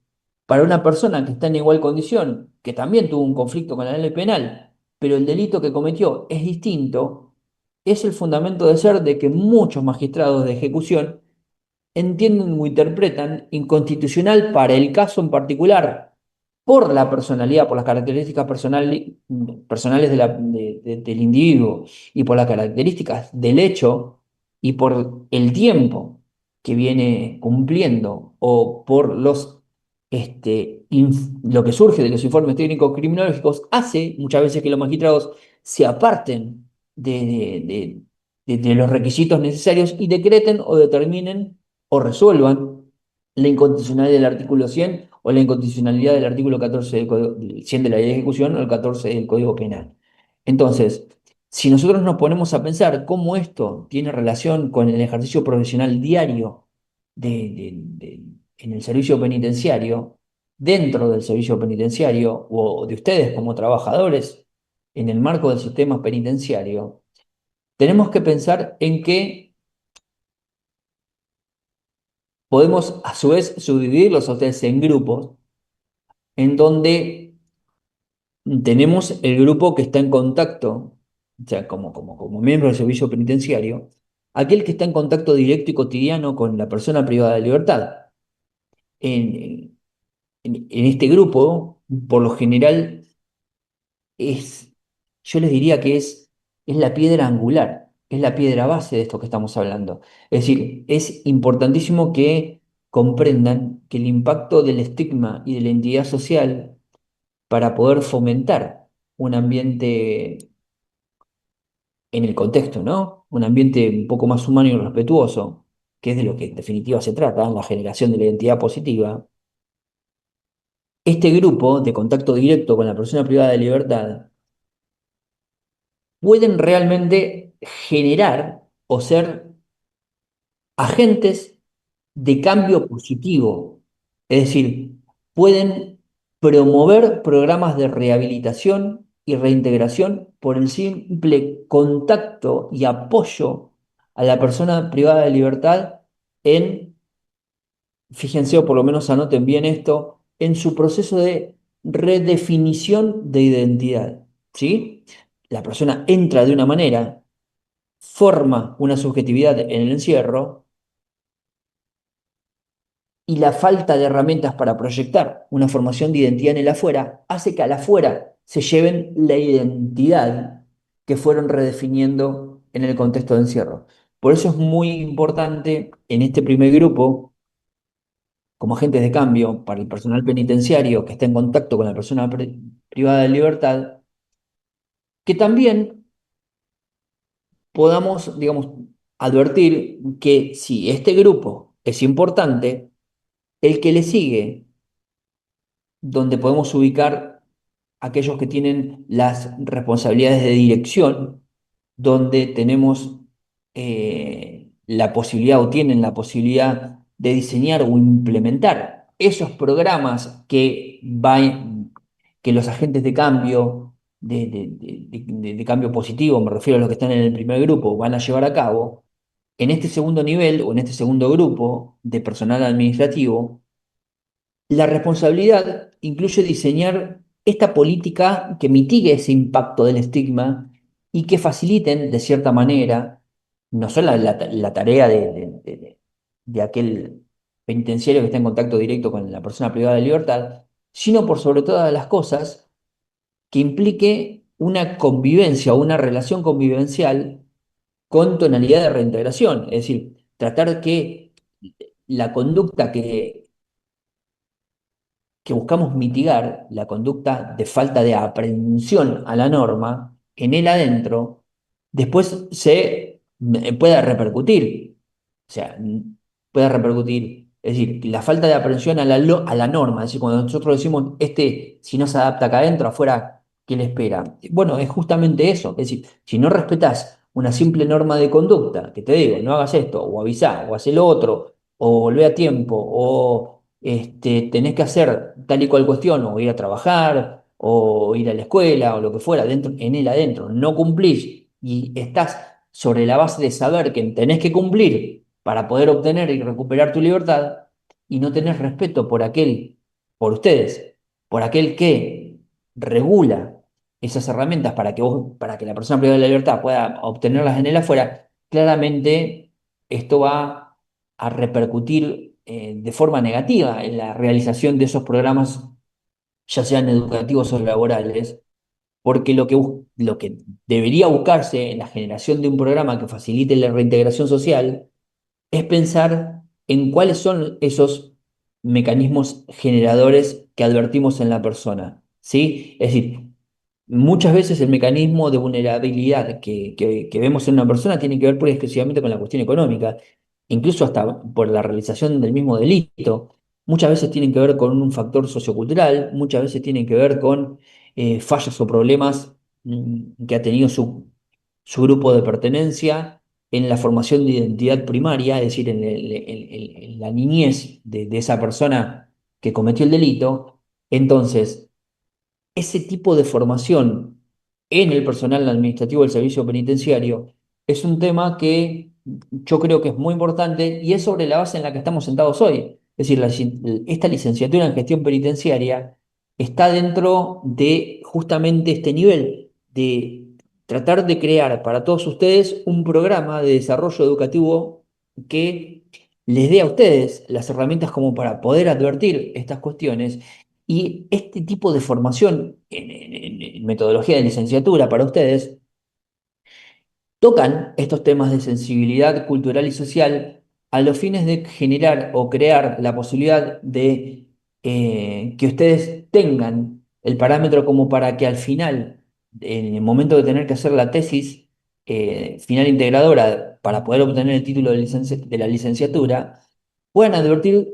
para una persona que está en igual condición, que también tuvo un conflicto con la ley penal, pero el delito que cometió es distinto, es el fundamento de ser de que muchos magistrados de ejecución entienden o interpretan inconstitucional para el caso en particular, por la personalidad, por las características personales del individuo y por las características del hecho y por el tiempo que viene cumpliendo o por lo que surge de los informes técnicos criminológicos, hace muchas veces que los magistrados se aparten de los requisitos necesarios y decreten o determinen o resuelvan la incondicionalidad del artículo 100 o la incondicionalidad del artículo 14 del 100 de la ley de ejecución o el 14 del Código Penal. Entonces, si nosotros nos ponemos a pensar cómo esto tiene relación con el ejercicio profesional diario en el servicio penitenciario, dentro del servicio penitenciario o de ustedes como trabajadores en el marco del sistema penitenciario, tenemos que pensar en que podemos a su vez subdividirlos a ustedes en grupos en donde tenemos el grupo que está en contacto, o sea, como miembro del servicio penitenciario, aquel que está en contacto directo y cotidiano con la persona privada de libertad. En, en este grupo, por lo general, es, yo les diría que es la piedra angular, es la piedra base de esto que estamos hablando. Es decir, es importantísimo que comprendan que el impacto del estigma y de la identidad social para poder fomentar un ambiente en el contexto, ¿no? Un ambiente un poco más humano y respetuoso, que es de lo que en definitiva se trata, la generación de la identidad positiva. Este grupo de contacto directo con la persona privada de libertad pueden realmente generar o ser agentes de cambio positivo. Es decir, pueden promover programas de rehabilitación y reintegración por el simple contacto y apoyo a la persona privada de libertad en, fíjense o por lo menos anoten bien esto, en su proceso de redefinición de identidad. ¿Sí? La persona entra de una manera, forma una subjetividad en el encierro, y la falta de herramientas para proyectar una formación de identidad en el afuera hace que al afuera se lleven la identidad que fueron redefiniendo en el contexto de encierro. Por eso es muy importante en este primer grupo, como agentes de cambio para el personal penitenciario que está en contacto con la persona privada de libertad, que también podamos, digamos, advertir que si este grupo es importante, el que le sigue, donde podemos ubicar aquellos que tienen las responsabilidades de dirección, donde tenemos la posibilidad o tienen la posibilidad de diseñar o implementar esos programas que los agentes de cambio, de cambio positivo, me refiero a los que están en el primer grupo, van a llevar a cabo. En este segundo nivel o en este segundo grupo de personal administrativo, la responsabilidad incluye diseñar esta política que mitigue ese impacto del estigma y que faciliten, de cierta manera, no solo la tarea de aquel penitenciario que está en contacto directo con la persona privada de libertad, sino por sobre todas las cosas, que implique una convivencia o una relación convivencial con tonalidad de reintegración. Es decir, tratar que la conducta que buscamos mitigar, la conducta de falta de aprehensión a la norma en él adentro, después pueda repercutir. O sea, puede repercutir. Es decir, la falta de aprehensión a la norma. Es decir, cuando nosotros decimos, si no se adapta acá adentro, afuera, ¿qué le espera? Bueno, es justamente eso. Es decir, si no respetas una simple norma de conducta, que te digo, no hagas esto, o avisá, o haz lo otro, o volvé a tiempo, o tenés que hacer tal y cual cuestión, o ir a trabajar, o ir a la escuela, o lo que fuera, dentro, en él adentro, no cumplís y estás sobre la base de saber que tenés que cumplir para poder obtener y recuperar tu libertad, y no tenés respeto por ustedes, por aquel que regula esas herramientas para que la persona privada de la libertad pueda obtenerlas en el afuera, claramente esto va a repercutir de forma negativa en la realización de esos programas, ya sean educativos o laborales, porque lo que debería buscarse en la generación de un programa que facilite la reintegración social es pensar en cuáles son esos mecanismos generadores que advertimos en la persona, ¿sí? Es decir, muchas veces el mecanismo de vulnerabilidad que vemos en una persona tiene que ver pura y exclusivamente con la cuestión económica, incluso hasta por la realización del mismo delito. Muchas veces tienen que ver con un factor sociocultural, muchas veces tienen que ver con fallos o problemas que ha tenido su grupo de pertenencia en la formación de identidad primaria, es decir, en la niñez de esa persona que cometió el delito. Entonces, ese tipo de formación en el personal administrativo del servicio penitenciario es un tema que yo creo que es muy importante y es sobre la base en la que estamos sentados hoy. Es decir, esta licenciatura en gestión penitenciaria está dentro de justamente este nivel de tratar de crear para todos ustedes un programa de desarrollo educativo que les dé a ustedes las herramientas como para poder advertir estas cuestiones, y este tipo de formación en metodología de licenciatura para ustedes tocan estos temas de sensibilidad cultural y social a los fines de generar o crear la posibilidad de que ustedes tengan el parámetro como para que al final, en el momento de tener que hacer la tesis final integradora para poder obtener el título de la licenciatura, puedan advertir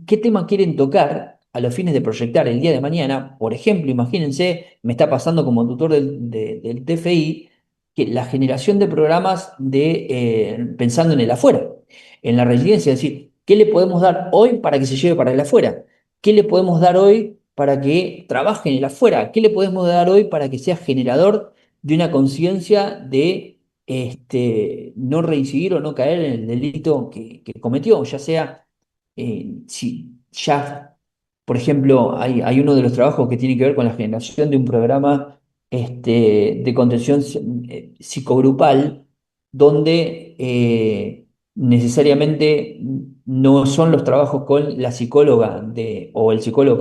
qué tema quieren tocar a los fines de proyectar el día de mañana. Por ejemplo, imagínense, me está pasando como tutor del TFI, que la generación de programas pensando en el afuera, en la resiliencia, es decir, ¿qué le podemos dar hoy para que se lleve para el afuera? ¿Qué le podemos dar hoy para que trabaje en el afuera? ¿Qué le podemos dar hoy para que sea generador de una conciencia de no reincidir o no caer en el delito que cometió? Ya sea, si ya, por ejemplo, hay uno de los trabajos que tiene que ver con la generación de un programa de contención psicogrupal, donde necesariamente no son los trabajos con la psicóloga o el psicólogo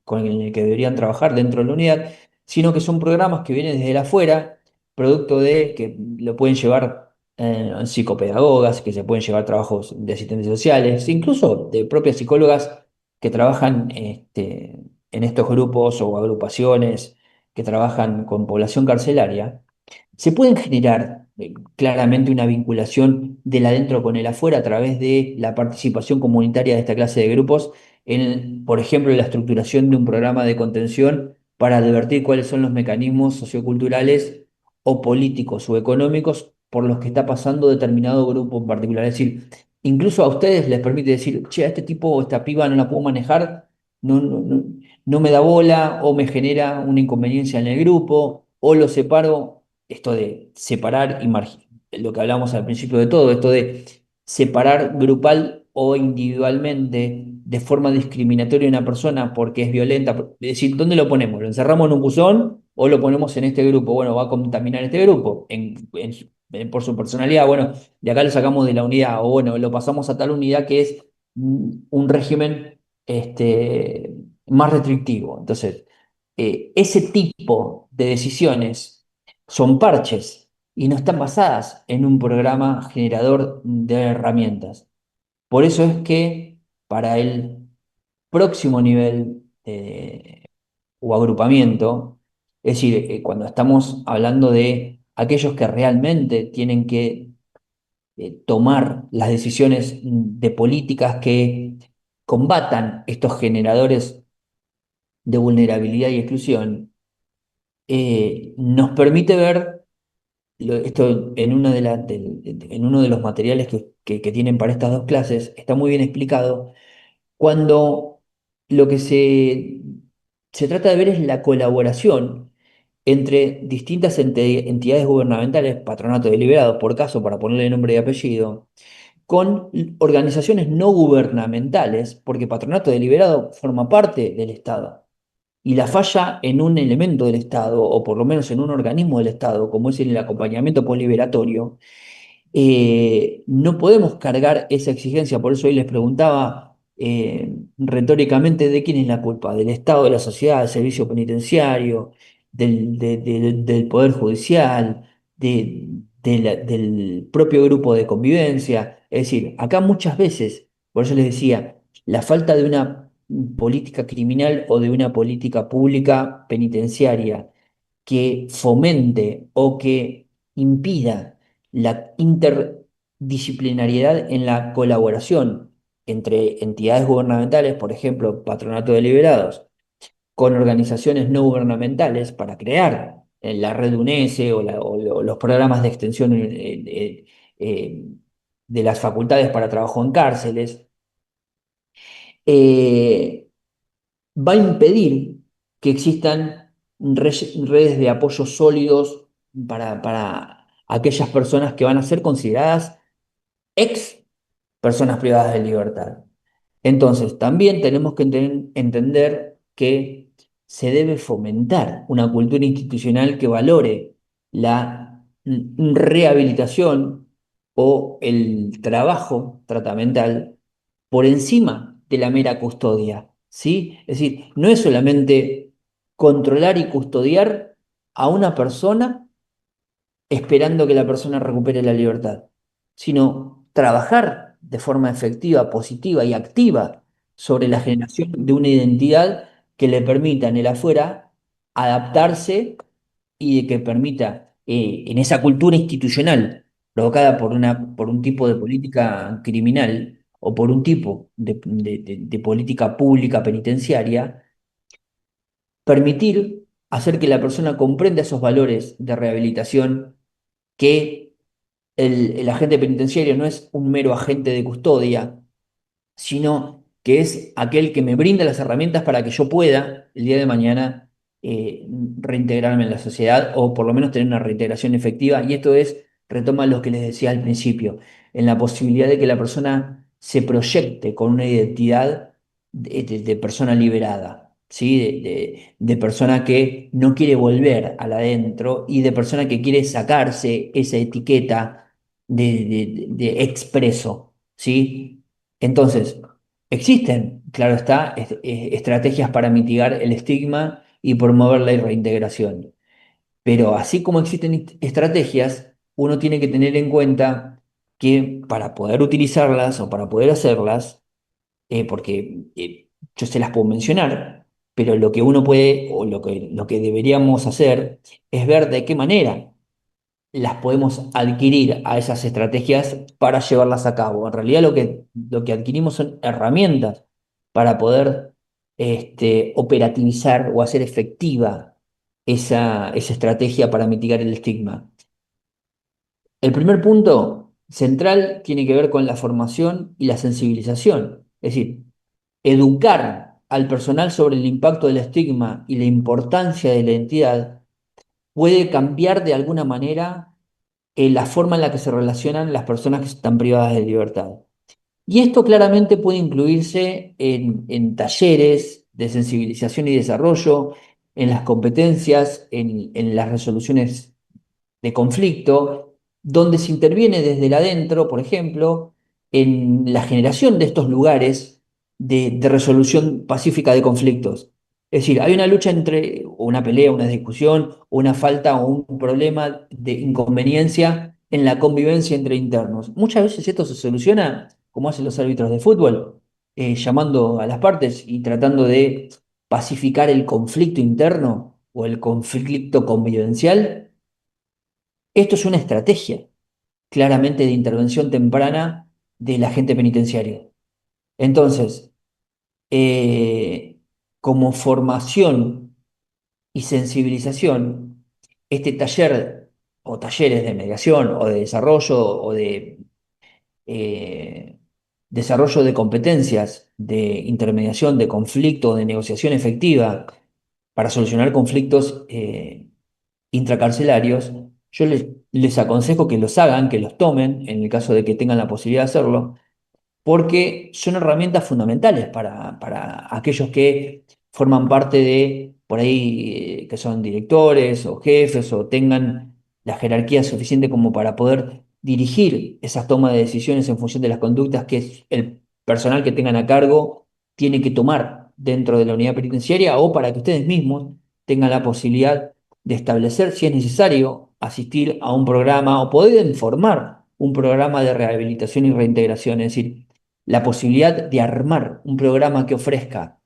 con el que deberían trabajar dentro de la unidad, sino que son programas que vienen desde afuera, producto de que lo pueden llevar psicopedagogas, que se pueden llevar trabajos de asistentes sociales, incluso de propias psicólogas que trabajan en estos grupos o agrupaciones que trabajan con población carcelaria. Se pueden generar claramente una vinculación del adentro con el afuera a través de la participación comunitaria de esta clase de grupos en, por ejemplo, la estructuración de un programa de contención para advertir cuáles son los mecanismos socioculturales o políticos o económicos por los que está pasando determinado grupo en particular. Es decir, incluso a ustedes les permite decir, che, a este tipo o esta piba no la puedo manejar, no me da bola o me genera una inconveniencia en el grupo o lo separo, esto de separar lo que hablamos al principio de todo, esto de separar grupal o individualmente de forma discriminatoria a una persona porque es violenta. Es decir, ¿dónde lo ponemos? ¿Lo encerramos en un buzón o lo ponemos en este grupo? Bueno, va a contaminar este grupo por su personalidad. Bueno, de acá lo sacamos de la unidad o bueno, lo pasamos a tal unidad que es un régimen más restrictivo. Entonces, ese tipo de decisiones son parches y no están basadas en un programa generador de herramientas. Por eso es que para el próximo nivel o agrupamiento, es decir, cuando estamos hablando de aquellos que realmente tienen que tomar las decisiones de políticas que combatan estos generadores de vulnerabilidad y exclusión, nos permite ver esto en, en uno de los materiales que tienen para estas dos clases, está muy bien explicado, cuando lo que se trata de ver es la colaboración entre distintas entidades gubernamentales, patronato deliberado, por caso, para ponerle nombre y apellido, con organizaciones no gubernamentales, porque patronato deliberado forma parte del Estado. Y la falla en un elemento del Estado, o por lo menos en un organismo del Estado, como es el acompañamiento postliberatorio, no podemos cargar esa exigencia. Por eso hoy les preguntaba retóricamente de quién es la culpa, del Estado, de la sociedad, del servicio penitenciario, del Poder Judicial, del propio grupo de convivencia. Es decir, acá muchas veces, por eso les decía, la falta de una política criminal o de una política pública penitenciaria que fomente o que impida la interdisciplinariedad en la colaboración entre entidades gubernamentales, por ejemplo, Patronato de Liberados, con organizaciones no gubernamentales para crear la red UNESE o los programas de extensión eh, de las facultades para trabajo en cárceles, eh, va a impedir que existan redes de apoyo sólidos para aquellas personas que van a ser consideradas ex personas privadas de libertad. Entonces, también tenemos que entender que se debe fomentar una cultura institucional que valore la rehabilitación o el trabajo tratamental por encima de la mera custodia, ¿sí? Es decir, no es solamente controlar y custodiar a una persona esperando que la persona recupere la libertad, sino trabajar de forma efectiva, positiva y activa sobre la generación de una identidad que le permita en el afuera adaptarse y de que permita en esa cultura institucional provocada por un tipo de política criminal o por un tipo de política pública penitenciaria, permitir hacer que la persona comprenda esos valores de rehabilitación, que el agente penitenciario no es un mero agente de custodia, sino que es aquel que me brinda las herramientas para que yo pueda el día de mañana reintegrarme en la sociedad o por lo menos tener una reintegración efectiva. Y esto es, retoma lo que les decía al principio, en la posibilidad de que la persona se proyecte con una identidad de persona liberada. ¿Sí? De persona que no quiere volver al adentro y de persona que quiere sacarse esa etiqueta de expreso, ¿sí? Entonces, existen, claro está, estrategias para mitigar el estigma y promover la reintegración. Pero así como existen estrategias, uno tiene que tener en cuenta que para poder utilizarlas o para poder hacerlas, porque yo se las puedo mencionar, pero lo que uno puede o lo que deberíamos hacer es ver de qué manera las podemos adquirir a esas estrategias para llevarlas a cabo. En realidad lo que adquirimos son herramientas para poder operativizar o hacer efectiva esa estrategia para mitigar el estigma. El primer punto central tiene que ver con la formación y la sensibilización, es decir, educar al personal sobre el impacto del estigma y la importancia de la identidad puede cambiar de alguna manera la forma en la que se relacionan las personas que están privadas de libertad. Y esto claramente puede incluirse en talleres de sensibilización y desarrollo, en las competencias, en las resoluciones de conflicto, donde se interviene desde el adentro, por ejemplo, en la generación de estos lugares de resolución pacífica de conflictos. Es decir, hay una lucha entre, o una pelea, una discusión, o una falta o un problema de inconveniencia en la convivencia entre internos. Muchas veces esto se soluciona, como hacen los árbitros de fútbol, llamando a las partes y tratando de pacificar el conflicto interno o el conflicto convivencial. Esto es una estrategia claramente de intervención temprana del agente penitenciario. Entonces, eh, como formación y sensibilización, este taller o talleres de mediación o de desarrollo o de eh, desarrollo de competencias de intermediación, de conflicto, de negociación efectiva para solucionar conflictos intracarcelarios, yo les aconsejo que los hagan, que los tomen, en el caso de que tengan la posibilidad de hacerlo, porque son herramientas fundamentales para aquellos que forman parte de, por ahí, que son directores o jefes o tengan la jerarquía suficiente como para poder dirigir esas tomas de decisiones en función de las conductas que el personal que tengan a cargo tiene que tomar dentro de la unidad penitenciaria o para que ustedes mismos tengan la posibilidad de establecer si es necesario asistir a un programa o poder formar un programa de rehabilitación y reintegración. Es decir, la posibilidad de armar un programa que ofrezca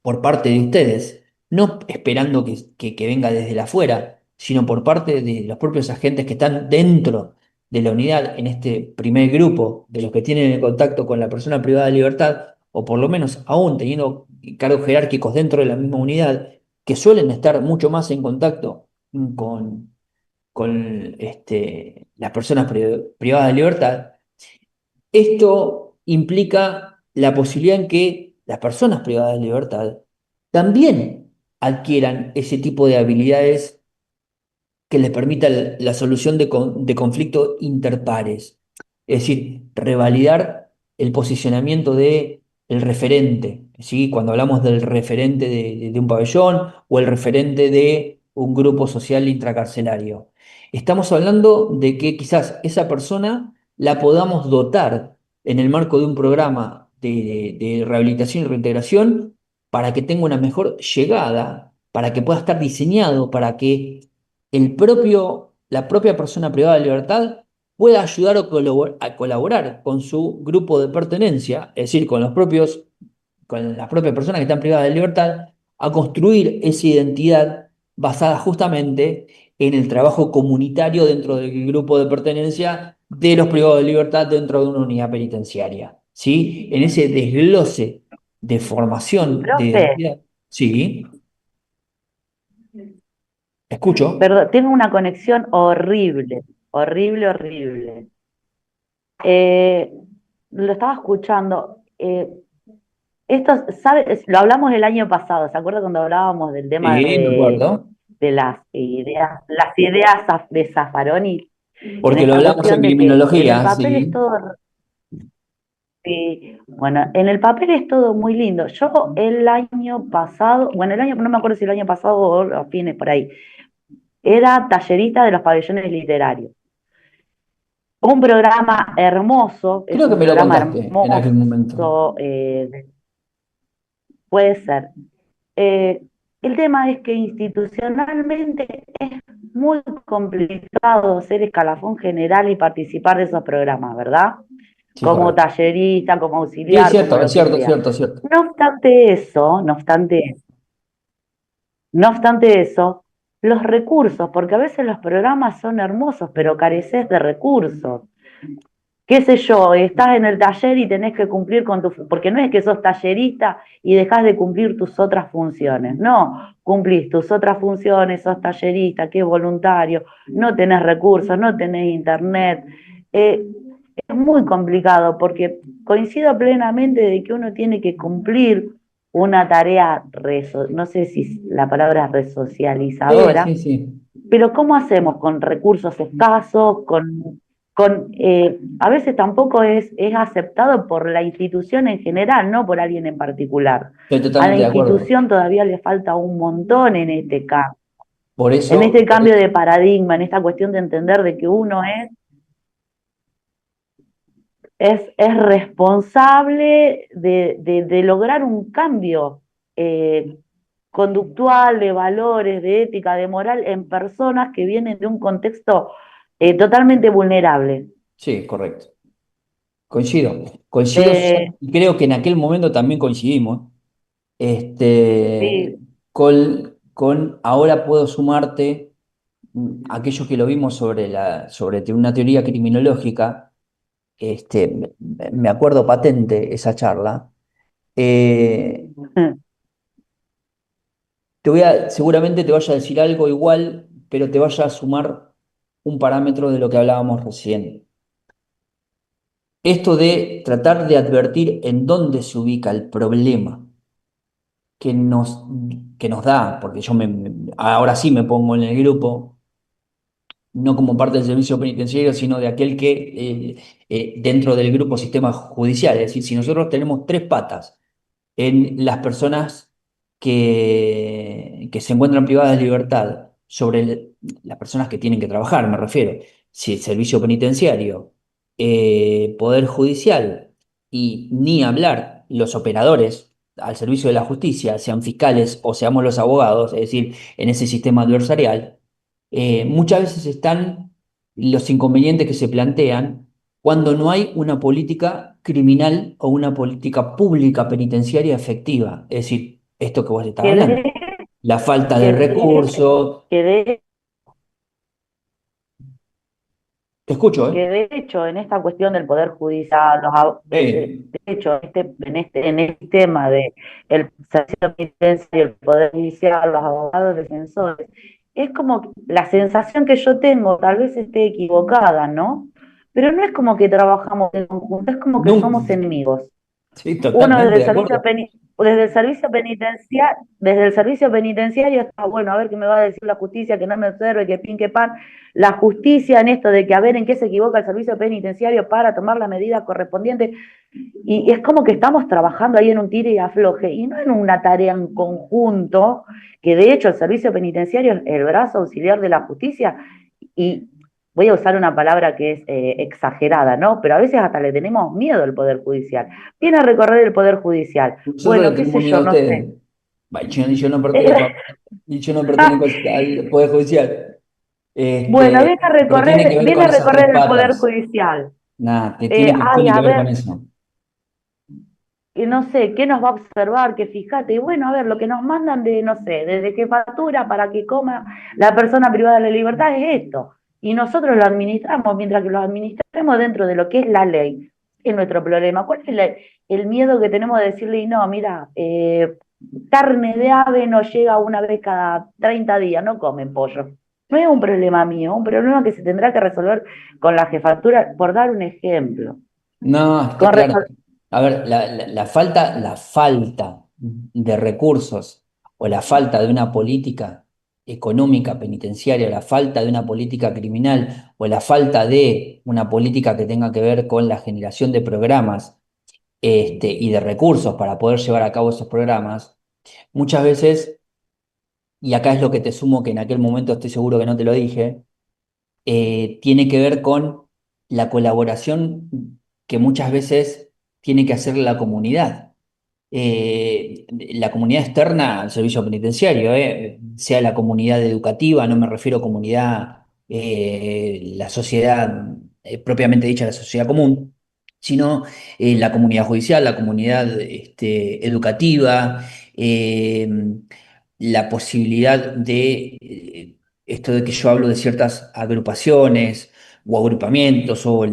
por parte de ustedes, no esperando que venga desde la afuera, sino por parte de los propios agentes que están dentro de la unidad, en este primer grupo de los que tienen el contacto con la persona privada de libertad, o por lo menos aún teniendo cargos jerárquicos dentro de la misma unidad, que suelen estar mucho más en contacto con las personas privadas de libertad. Esto implica la posibilidad en que las personas privadas de libertad también adquieran ese tipo de habilidades que les permita la solución de conflictos interpares. Es decir, revalidar el posicionamiento de el referente, ¿sí? Cuando hablamos del referente de un pabellón o el referente de un grupo social intracarcelario. Estamos hablando de que quizás esa persona la podamos dotar en el marco de un programa de rehabilitación y reintegración para que tenga una mejor llegada, para que pueda estar diseñado, para que la propia persona privada de libertad pueda ayudar o a colaborar con su grupo de pertenencia, es decir, con las propias personas que están privadas de libertad, a construir esa identidad basada justamente en el trabajo comunitario dentro del grupo de pertenencia de los privados de libertad dentro de una unidad penitenciaria, ¿sí? En ese desglose de formación de Profe, identidad, sí, escucho. perdón, tengo una conexión horrible, horrible, horrible. Eh, lo estaba escuchando. Esto, lo hablamos el año pasado, ¿se acuerda cuando hablábamos del tema Sí, me acuerdo, de las ideas de Zaffaroni? En porque lo esta hablamos en cuestión de que en el criminología, papel es sí. todo, sí, bueno, en el papel es todo muy lindo. Yo el año pasado, bueno, no me acuerdo si el año pasado o a fines por ahí, era tallerista de los pabellones literarios. Un programa hermoso, es Creo que un me lo programa contaste en aquel momento. hermoso, puede ser. Eh, el tema es que institucionalmente es muy complicado ser escalafón general y participar de esos programas, ¿verdad? Sí, Como correcto. tallerista, como Sí, es auxiliar, como cierto, es lo que cierto, es sea. cierto, es cierto. No obstante eso, los recursos, porque a veces los programas son hermosos, pero careces de recursos. Qué sé yo, estás en el taller y tenés que cumplir con porque no es que sos tallerista y dejás de cumplir tus otras funciones, no, cumplís tus otras funciones, sos tallerista, que es voluntario, no tenés recursos, no tenés internet. Eh, es muy complicado porque coincido plenamente de que uno tiene que cumplir una tarea, no sé si la palabra es Sí, sí, resocializadora, sí. pero ¿cómo hacemos con recursos escasos, a veces tampoco es aceptado por la institución en general, no por alguien en particular? Estoy A la totalmente de acuerdo. institución todavía le falta un montón Por en eso, este cambio de paradigma, en esta cuestión de entender de que uno es responsable de lograr un cambio eh, conductual, de valores, de ética, de moral en personas que vienen de un contexto totalmente vulnerable. sí, correcto. Coincido. Coincido, Eh, Susana, y creo que en aquel momento también coincidimos. Este, sí, con ahora puedo sumarte aquello que lo vimos sobre una teoría criminológica. Me acuerdo patente esa charla. Eh, seguramente te vaya a decir algo igual, pero te vaya a sumar un parámetro de lo que hablábamos recién. Esto de tratar de advertir en dónde se ubica el problema que nos, que nos da, porque ahora sí me pongo en el grupo, no como parte del servicio penitenciario, sino de aquel que dentro del grupo sistema judicial. Es decir, si nosotros tenemos tres patas en las personas que se encuentran privadas de libertad, las personas que tienen que trabajar, me refiero, si el servicio penitenciario, poder judicial y ni hablar los operadores al servicio de la justicia, sean fiscales o seamos los abogados, es decir, en ese sistema adversarial, muchas veces están los inconvenientes que se plantean cuando no hay una política criminal o una política pública penitenciaria efectiva. Es decir, esto que vos estás que hablando, de, la falta de que de, recursos. que de Te escucho, ¿eh? que de hecho en esta cuestión del poder judicial, de hecho en este tema de el servicio penitenciario, el poder judicial, los abogados defensores, es como la sensación que yo tengo, tal vez esté equivocada, ¿no? Pero no es como que trabajamos en conjunto, es como que somos Nunca. enemigos. Sí, Uno totalmente de acuerdo. desde el servicio penitenciario está bueno, a ver qué me va a decir la justicia, que no me observe, que pin, que pan. La justicia en esto de que a ver en qué se equivoca el servicio penitenciario para tomar la medida correspondiente. Y es como que estamos trabajando ahí en un tire y afloje, y no en una tarea en conjunto, que de hecho el servicio penitenciario es el brazo auxiliar de la justicia, y voy a usar una palabra que es exagerada, ¿no? Pero a veces hasta le tenemos miedo al Poder Judicial. Viene a recorrer el Poder Judicial. Nosotros le Bueno, qué sé tenemos miedo yo, a no sé. ustedes. Bah, yo no pertenezco, yo no pertenezco al Poder Judicial. Bueno, Pero tiene que ver viene con a esas tres recorrer el Poder patas. Judicial. Nada, Ay, tiene que a ver con ver, eso. y no sé, ¿qué nos va a observar? Que fíjate, y bueno, a ver, lo que nos mandan de, no sé, desde jefatura para que coma la persona privada de la libertad es esto. Y nosotros lo administramos, mientras que lo administremos dentro de lo que es la ley, es nuestro problema. ¿Cuál es el miedo que tenemos de decirle, y no, mira, carne de ave no llega una vez cada 30 días, no comen pollo? No es un problema mío, es un problema que se tendrá que resolver con la jefatura, por dar un ejemplo. No, está Con claro. A ver, la falta de recursos o la falta de una política económica penitenciaria, o la falta de una política criminal o la falta de una política que tenga que ver con la generación de programas y de recursos para poder llevar a cabo esos programas, muchas veces, y acá es lo que te sumo que en aquel momento estoy seguro que no te lo dije, tiene que ver con la colaboración que muchas veces tiene que hacer la comunidad. La comunidad externa al servicio penitenciario, sea la comunidad educativa, no me refiero a comunidad, la sociedad propiamente dicha, la sociedad común, sino la comunidad judicial, la comunidad educativa, eh, la posibilidad de esto de que yo hablo de ciertas agrupaciones o agrupamientos o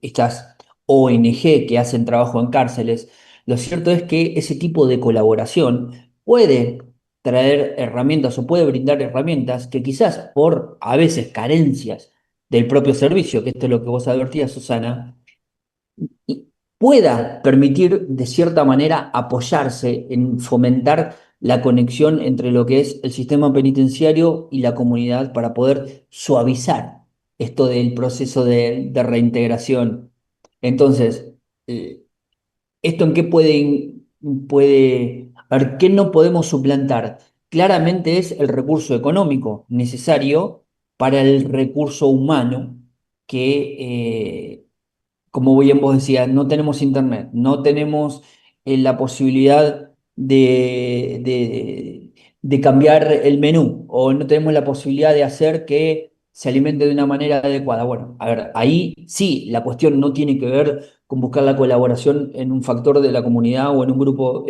estas ONG que hacen trabajo en cárceles. Lo cierto es que ese tipo de colaboración puede traer herramientas o puede brindar herramientas que quizás por a veces carencias del propio servicio, que esto es lo que vos advertías, Susana, y pueda permitir de cierta manera apoyarse en fomentar la conexión entre lo que es el sistema penitenciario y la comunidad para poder suavizar esto del proceso de reintegración. Entonces, eh, ¿esto en qué a ver, qué no podemos suplantar? Claramente es el recurso económico necesario para el recurso humano que, como bien vos decías, no tenemos internet, no tenemos la posibilidad de cambiar el menú o no tenemos la posibilidad de hacer que se alimente de una manera adecuada. Bueno, a ver, ahí sí, la cuestión no tiene que ver con buscar la colaboración en un factor de la comunidad o en un grupo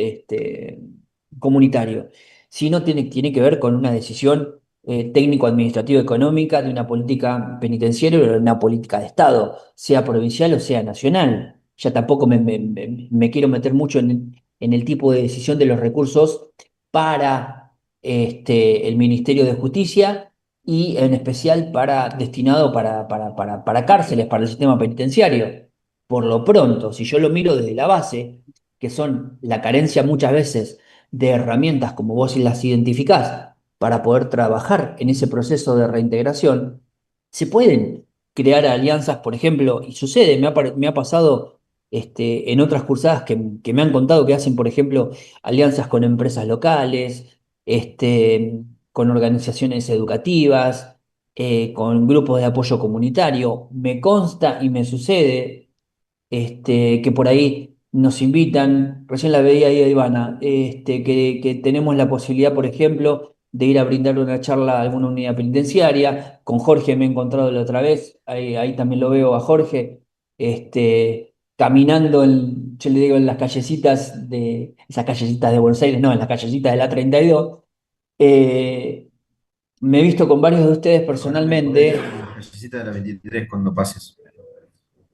comunitario, sino tiene que ver con una decisión técnico-administrativo-económica de una política penitenciaria o de una política de Estado, sea provincial o sea nacional. Ya tampoco me quiero meter mucho en el tipo de decisión de los recursos para el Ministerio de Justicia y en especial destinado para cárceles, para el sistema penitenciario. Por lo pronto, si yo lo miro desde la base, que son la carencia muchas veces de herramientas como vos las identificás, para poder trabajar en ese proceso de reintegración, se pueden crear alianzas, por ejemplo, y sucede, me ha pasado en otras cursadas que me han contado que hacen, por ejemplo, alianzas con empresas locales, con organizaciones educativas, con grupos de apoyo comunitario. Me consta y me sucede que por ahí nos invitan, recién la veía ahí a Ivana, que tenemos la posibilidad, por ejemplo, de ir a brindar una charla a alguna unidad penitenciaria. Con Jorge me he encontrado la otra vez, ahí también lo veo a Jorge, caminando, yo le digo, en las callecitas esas callecitas de Buenos Aires, no, en las callecitas de la 32. Eh, Me he visto con varios de ustedes personalmente. Necesita de la 23 cuando pases.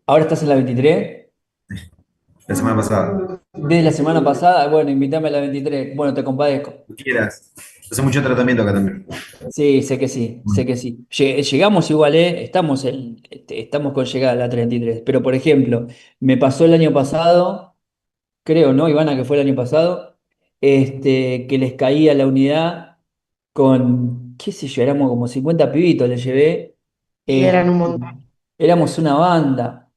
Ahora estás en la 23. La semana pasada. De la semana pasada, bueno, invítame a la 23. Bueno, te compadezco. Si quieras. Hace mucho tratamiento acá también. Sí, sé que sí, sé que sí. Llegamos igual, ¿eh? Estamos con llegada a la 33. Pero, por ejemplo, me pasó el año pasado, creo, ¿no, Ivana, que fue el año pasado? Que les caía la unidad con, qué sé yo, éramos como 50 pibitos, les llevé. Y eh, eran un montón. Éramos una banda.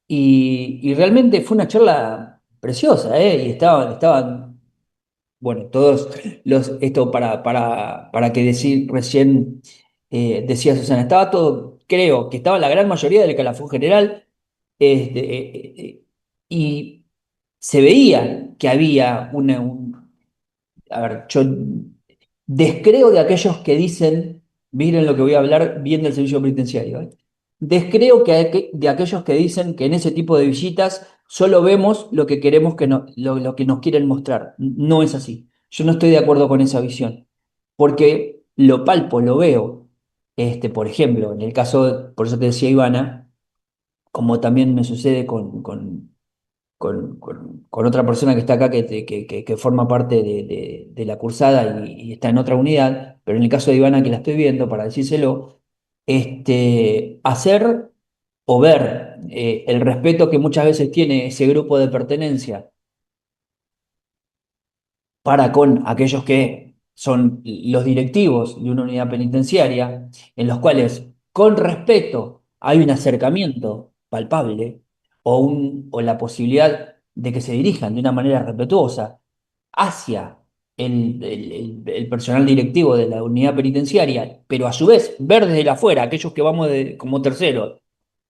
Y realmente fue una charla preciosa, ¿eh? Y estaban bueno, todos esto para que decir recién, decía Susana, estaba todo, creo que estaba la gran mayoría del calafón general, este, y se veía que había a ver, yo descreo de aquellos que dicen, miren lo que voy a hablar bien del servicio penitenciario, ¿eh? Descreo de aquellos que dicen que en ese tipo de visitas solo vemos lo que queremos lo que nos quieren mostrar. No es así. Yo no estoy de acuerdo con esa visión, porque lo palpo, lo veo. Por ejemplo, en el caso, por eso te decía Ivana, como también me sucede con otra persona que está acá que forma parte de la cursada y está en otra unidad, pero en el caso de Ivana que la estoy viendo, para decírselo, hacer o ver el respeto que muchas veces tiene ese grupo de pertenencia para con aquellos que son los directivos de una unidad penitenciaria, en los cuales con respeto hay un acercamiento palpable o la posibilidad de que se dirijan de una manera respetuosa hacia el personal directivo de la unidad penitenciaria, pero a su vez ver desde el afuera, aquellos que vamos como terceros,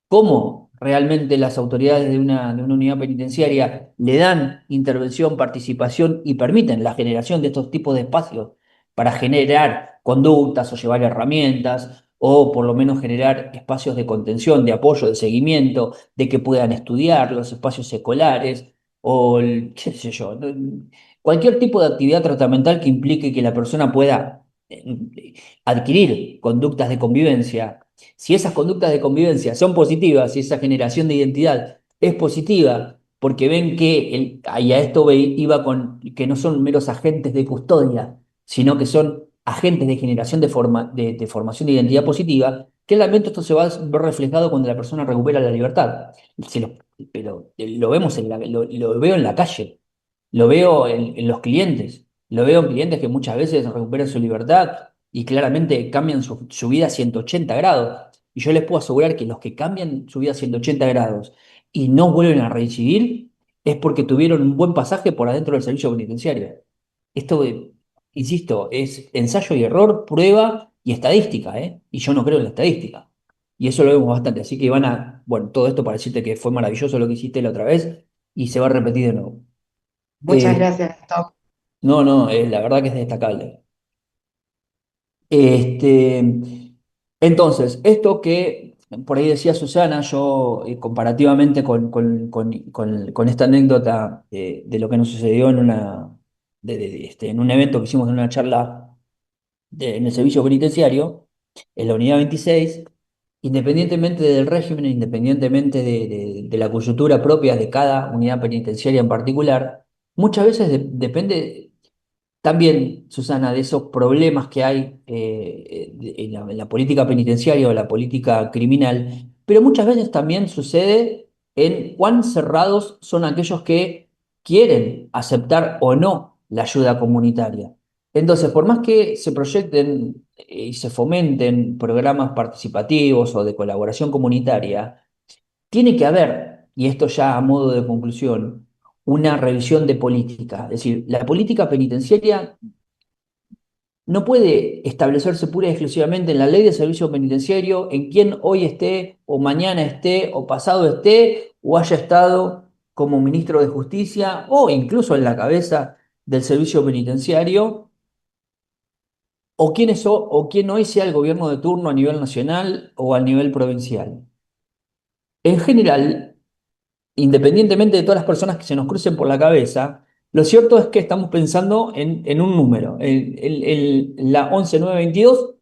cómo realmente las autoridades de una unidad penitenciaria le dan intervención, participación y permiten la generación de estos tipos de espacios para generar conductas o llevar herramientas o por lo menos generar espacios de contención, de apoyo, de seguimiento, de que puedan estudiar los espacios escolares o qué sé yo, cualquier tipo de actividad tratamental que implique que la persona pueda adquirir conductas de convivencia. Si esas conductas de convivencia son positivas, si esa generación de identidad es positiva, porque ven que y a esto iba con que no son meros agentes de custodia, sino que son agentes de generación de formación de identidad positiva, claramente esto se va a ver reflejado cuando la persona recupera la libertad. Pero lo vemos lo veo en la calle, lo veo en los clientes, lo veo en clientes que muchas veces recuperan su libertad y claramente cambian su vida a 180 grados. Y yo les puedo asegurar que los que cambian su vida a 180 grados y no vuelven a reincidir es porque tuvieron un buen pasaje por adentro del servicio penitenciario. Esto, insisto, es ensayo y error, prueba y estadística, ¿eh? Y yo no creo en la estadística. Y eso lo vemos bastante. Así que bueno, todo esto para decirte que fue maravilloso lo que hiciste la otra vez y se va a repetir de nuevo. Muchas Eh, gracias, Tom. no, no, la verdad que es destacable. Este, entonces, esto que por ahí decía Susana, yo comparativamente con esta anécdota de lo que nos sucedió en un evento que hicimos en una charla en el servicio penitenciario, en la unidad 26, independientemente del régimen, independientemente de la coyuntura propia de cada unidad penitenciaria en particular, muchas veces depende también, Susana, de esos problemas que hay en la política penitenciaria o la política criminal, pero muchas veces también sucede en cuán cerrados son aquellos que quieren aceptar o no la ayuda comunitaria. Entonces, por más que se proyecten y se fomenten programas participativos o de colaboración comunitaria, tiene que haber, y esto ya a modo de conclusión, una revisión de política. Es decir, la política penitenciaria no puede establecerse pura y exclusivamente en la ley de servicio penitenciario, en quien hoy esté, o mañana esté, o pasado esté, o haya estado como ministro de Justicia, o incluso en la cabeza del servicio penitenciario, o quien hoy sea el gobierno de turno a nivel nacional o a nivel provincial. En general, independientemente de todas las personas que se nos crucen por la cabeza, lo cierto es que estamos pensando en un número, la 11922,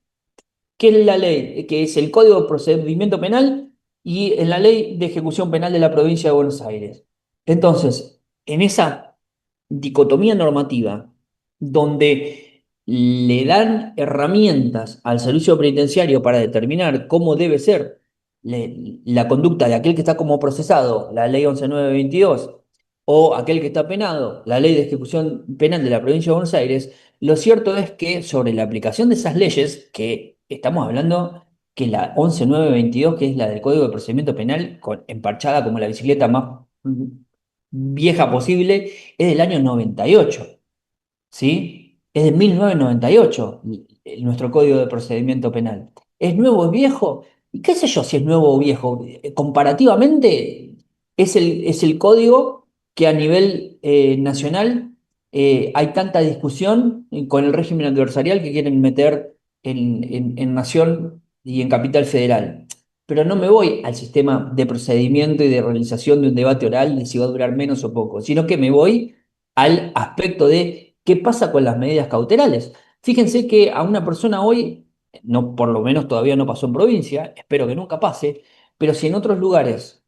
que es la ley, que es el Código de Procedimiento Penal y en la Ley de Ejecución Penal de la Provincia de Buenos Aires. Entonces, en esa dicotomía normativa, donde le dan herramientas al servicio penitenciario para determinar cómo debe ser la conducta de aquel que está como procesado, la Ley 11922, o aquel que está penado, la Ley de Ejecución Penal de la Provincia de Buenos Aires, lo cierto es que sobre la aplicación de esas leyes, que estamos hablando que la 11922, que es la del Código de Procedimiento Penal, emparchada como la bicicleta más vieja posible, es del año 98, ¿sí? Es de 1998 nuestro Código de Procedimiento Penal. ¿Es nuevo, es viejo? Y qué sé yo si es nuevo o viejo. Comparativamente, es el código que a nivel nacional hay tanta discusión con el régimen adversarial que quieren meter en Nación y en Capital Federal. pero no me voy al sistema de procedimiento y de realización de un debate oral de si va a durar menos o poco, sino que me voy al aspecto de qué pasa con las medidas cautelares. Fíjense que a una persona hoy, no, por lo menos todavía no pasó en provincia, espero que nunca pase, pero si en otros lugares,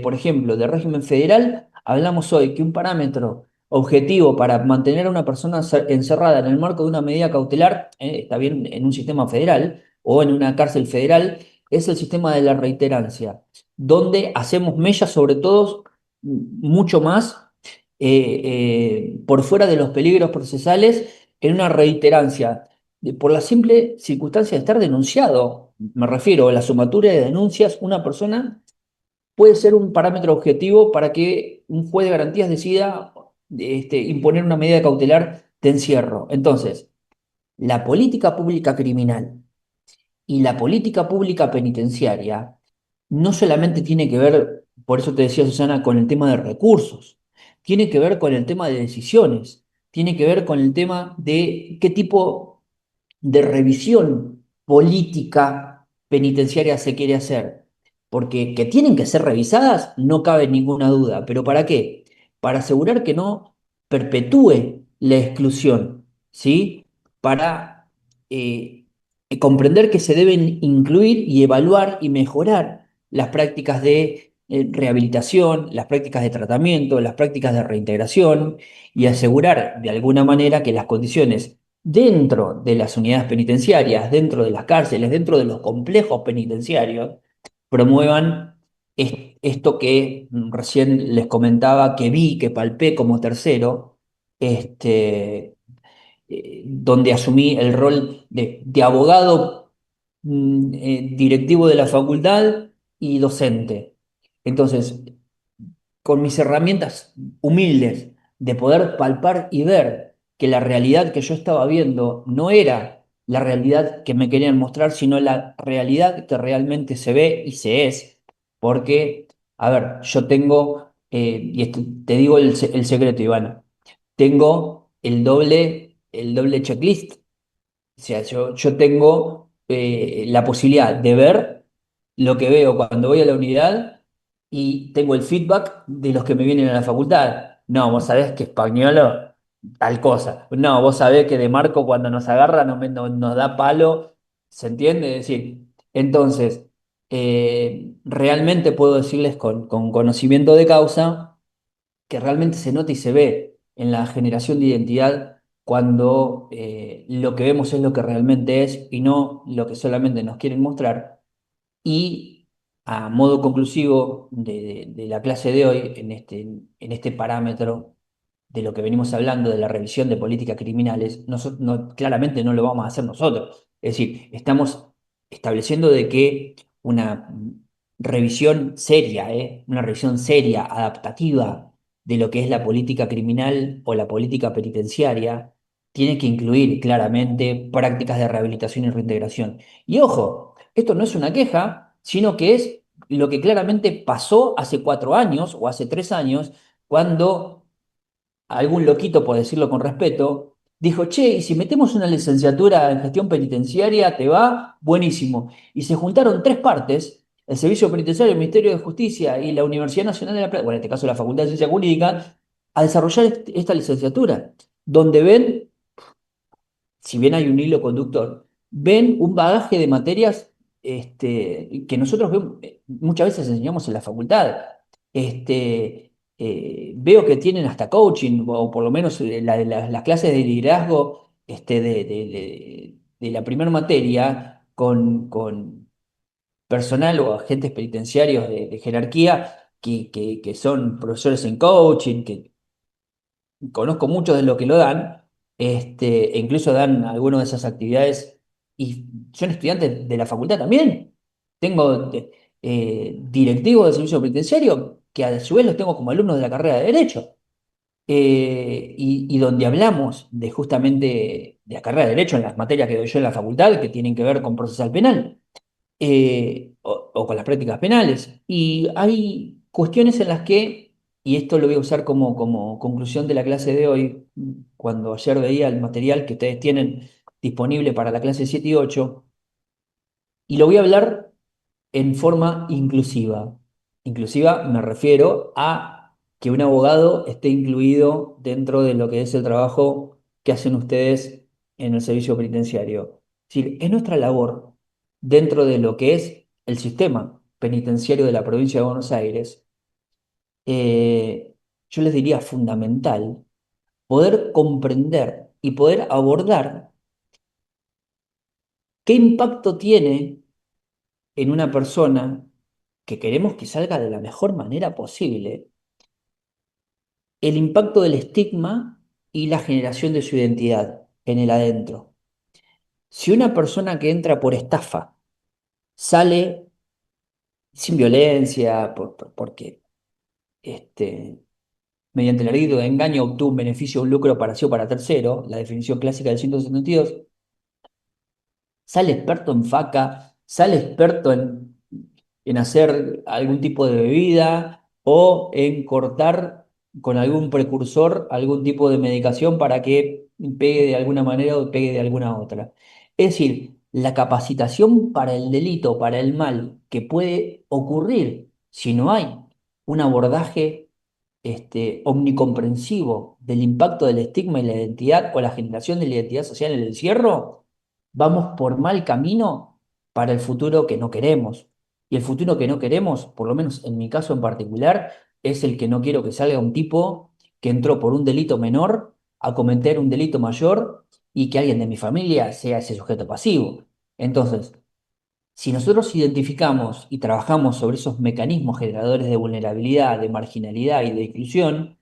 por ejemplo, de régimen federal, hablamos hoy que un parámetro objetivo para mantener a una persona encerrada en el marco de una medida cautelar, está bien en un sistema federal o en una cárcel federal, es el sistema de la reiterancia, donde hacemos mella sobre todo mucho más por fuera de los peligros procesales en una reiterancia, por la simple circunstancia de estar denunciado. Me refiero a la sumatoria de denuncias, una persona puede ser un parámetro objetivo para que un juez de garantías decida imponer una medida cautelar de encierro. Entonces, la política pública criminal y la política pública penitenciaria no solamente tiene que ver, por eso te decía Susana, con el tema de recursos, tiene que ver con el tema de decisiones, tiene que ver con el tema de qué tipo de revisión política penitenciaria se quiere hacer. Porque que tienen que ser revisadas, no cabe ninguna duda. ¿Pero para qué? Para asegurar que no perpetúe la exclusión, ¿sí? Para comprender que se deben incluir y evaluar y mejorar las prácticas de rehabilitación, las prácticas de tratamiento, las prácticas de reintegración y asegurar de alguna manera que las condiciones dentro de las unidades penitenciarias, dentro de las cárceles, dentro de los complejos penitenciarios, promuevan esto que recién les comentaba, que vi, que palpé como tercero, este, donde asumí el rol de abogado, directivo de la facultad y docente. Entonces, con mis herramientas humildes de poder palpar y ver que la realidad que yo estaba viendo no era la realidad que me querían mostrar, sino la realidad que realmente se ve y se es. Porque, a ver, yo tengo, y te digo el secreto, Ivana, tengo el doble checklist. O sea, yo tengo la posibilidad de ver lo que veo cuando voy a la unidad y tengo el feedback de los que me vienen a la facultad. No, vos sabés que Españolo, tal cosa. No, vos sabés que De Marco cuando nos agarra nos da palo. ¿Se entiende? Es decir, entonces, realmente puedo decirles con conocimiento de causa que realmente se nota y se ve en la generación de identidad cuando lo que vemos es lo que realmente es y no lo que solamente nos quieren mostrar. Y a modo conclusivo de la clase de hoy, en este parámetro de lo que venimos hablando de la revisión de políticas criminales, claramente no lo vamos a hacer nosotros. Es decir, estamos estableciendo de que una revisión seria, una revisión seria, adaptativa de lo que es la política criminal o la política penitenciaria, tiene que incluir claramente prácticas de rehabilitación y reintegración. Y ojo, esto no es una queja, sino que es lo que claramente pasó hace 4 años o hace 3 años, cuando algún loquito, por decirlo con respeto, dijo, che, y si metemos una licenciatura en gestión penitenciaria, ¿te va? Buenísimo. Y se juntaron tres partes, el Servicio Penitenciario, el Ministerio de Justicia y la Universidad Nacional de La Plata, bueno, en este caso la Facultad de Ciencia Jurídica, a desarrollar esta licenciatura, donde ven, si bien hay un hilo conductor, ven un bagaje de materias que nosotros muchas veces enseñamos en la facultad. Veo que tienen hasta coaching, o por lo menos las clases de liderazgo de la primera materia con personal o agentes penitenciarios de jerarquía que son profesores en coaching, que conozco muchos de los que lo dan, e incluso dan algunas de esas actividades y son estudiantes de la facultad también. Tengo directivos del servicio penitenciario que a su vez los tengo como alumnos de la carrera de Derecho. Y donde hablamos de justamente de la carrera de Derecho en las materias que doy yo en la facultad que tienen que ver con procesal penal o con las prácticas penales. Y hay cuestiones en las que, y esto lo voy a usar como conclusión de la clase de hoy, cuando ayer veía el material que ustedes tienen disponible para la clase 7 y 8 y lo voy a hablar en forma inclusiva. Inclusiva me refiero a que un abogado esté incluido dentro de lo que es el trabajo que hacen ustedes en el servicio penitenciario. Es decir, es nuestra labor dentro de lo que es el sistema penitenciario de la provincia de Buenos Aires, eh, yo les diría fundamental poder comprender y poder abordar qué impacto tiene en una persona que queremos que salga de la mejor manera posible, el impacto del estigma y la generación de su identidad en el adentro. Si una persona que entra por estafa sale sin violencia, porque mediante el delito de engaño obtuvo un beneficio o un lucro para sí o para tercero, la definición clásica del 172, sale experto en faca, sale experto en hacer algún tipo de bebida o en cortar con algún precursor algún tipo de medicación para que pegue de alguna manera o pegue de alguna otra. Es decir, la capacitación para el delito, para el mal que puede ocurrir si no hay un abordaje omnicomprensivo del impacto del estigma y la identidad o la generación de la identidad social en el encierro, vamos por mal camino para el futuro que no queremos. Y el futuro que no queremos, por lo menos en mi caso en particular, es el que no quiero que salga un tipo que entró por un delito menor a cometer un delito mayor y que alguien de mi familia sea ese sujeto pasivo. Entonces, si nosotros identificamos y trabajamos sobre esos mecanismos generadores de vulnerabilidad, de marginalidad y de exclusión,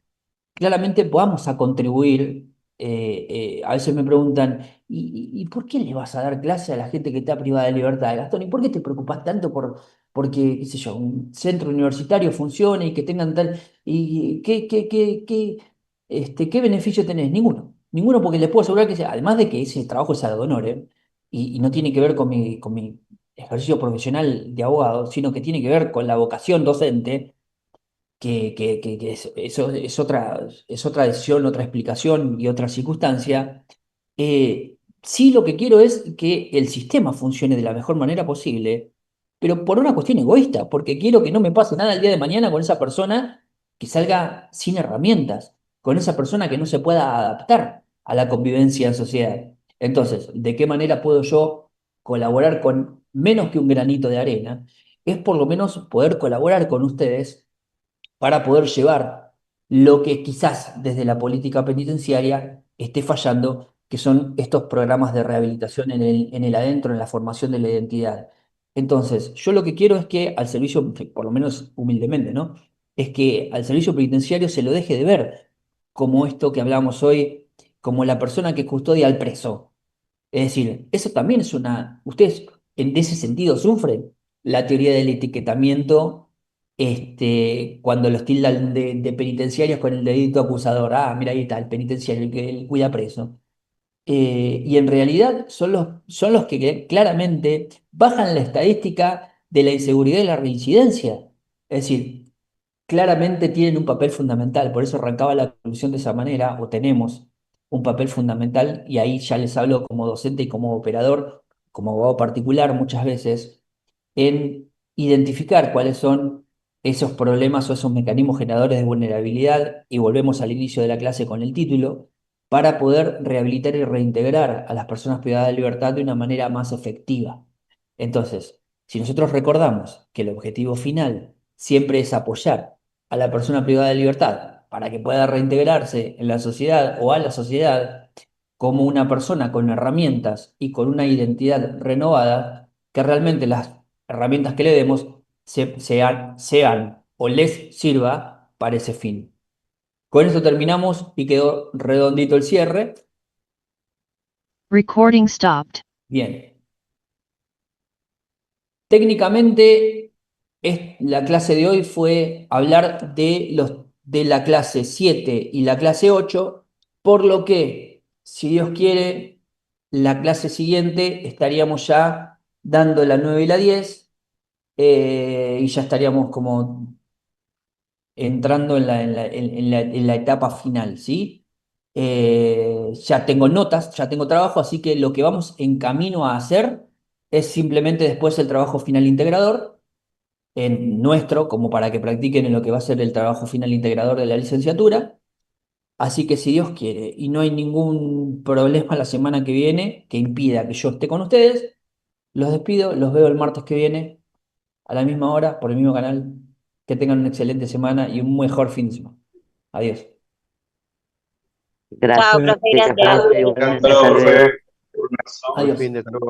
claramente podamos a contribuir. A veces me preguntan, ¿y por qué le vas a dar clase a la gente que está privada de libertad, Gastón? ¿Y por qué te preocupas tanto porque, qué sé yo, un centro universitario funcione y que tengan tal... ¿Y qué beneficio tenés? Ninguno. Ninguno, porque les puedo asegurar que, además de que ese trabajo es ad honorem, y no tiene que ver con mi ejercicio profesional de abogado, sino que tiene que ver con la vocación docente, que eso es otra decisión, otra explicación y otra circunstancia. Sí, lo que quiero es que el sistema funcione de la mejor manera posible, pero por una cuestión egoísta, porque quiero que no me pase nada el día de mañana con esa persona que salga sin herramientas, con esa persona que no se pueda adaptar a la convivencia en sociedad. Entonces, ¿de qué manera puedo yo colaborar con menos que un granito de arena? Es por lo menos poder colaborar con ustedes para poder llevar lo que quizás desde la política penitenciaria esté fallando, que son estos programas de rehabilitación en el adentro, en la formación de la identidad. Entonces, yo lo que quiero es que al servicio, por lo menos humildemente, ¿no? Es que al servicio penitenciario se lo deje de ver como esto que hablamos hoy, como la persona que custodia al preso. Es decir, eso también es una... Ustedes en ese sentido sufren la teoría del etiquetamiento, cuando los tildan de penitenciarios con el dedito acusador. Ah, mira, ahí está el penitenciario, el que el cuida preso. Y en realidad son los que claramente bajan la estadística de la inseguridad y la reincidencia. Es decir, claramente tienen un papel fundamental, por eso arrancaba la conclusión de esa manera, o tenemos un papel fundamental, y ahí ya les hablo como docente y como operador, como abogado particular muchas veces, en identificar cuáles son esos problemas o esos mecanismos generadores de vulnerabilidad, y volvemos al inicio de la clase con el título, para poder rehabilitar y reintegrar a las personas privadas de libertad de una manera más efectiva. Entonces, si nosotros recordamos que el objetivo final siempre es apoyar a la persona privada de libertad para que pueda reintegrarse en la sociedad o a la sociedad como una persona con herramientas y con una identidad renovada, que realmente las herramientas que le demos sean o les sirva para ese fin. Con esto terminamos y quedó redondito el cierre. Recording stopped. Bien. Técnicamente, la clase de hoy fue hablar de la clase 7 y la clase 8, por lo que, si Dios quiere, la clase siguiente estaríamos ya dando la 9 y la 10, y ya estaríamos como entrando en la etapa final, ¿sí? Ya tengo notas, ya tengo trabajo, así que lo que vamos en camino a hacer es simplemente después el trabajo final integrador, en nuestro, como para que practiquen en lo que va a ser el trabajo final integrador de la licenciatura. Así que si Dios quiere y no hay ningún problema la semana que viene que impida que yo esté con ustedes, los despido, los veo el martes que viene a la misma hora por el mismo canal. Que tengan una excelente semana y un mejor fin de semana. Adiós. Chao, Gracias, profe, gracias. profe, Hasta igualmente, hasta luego, luego. profe. Un abrazo. Buen Adiós. fin de semana.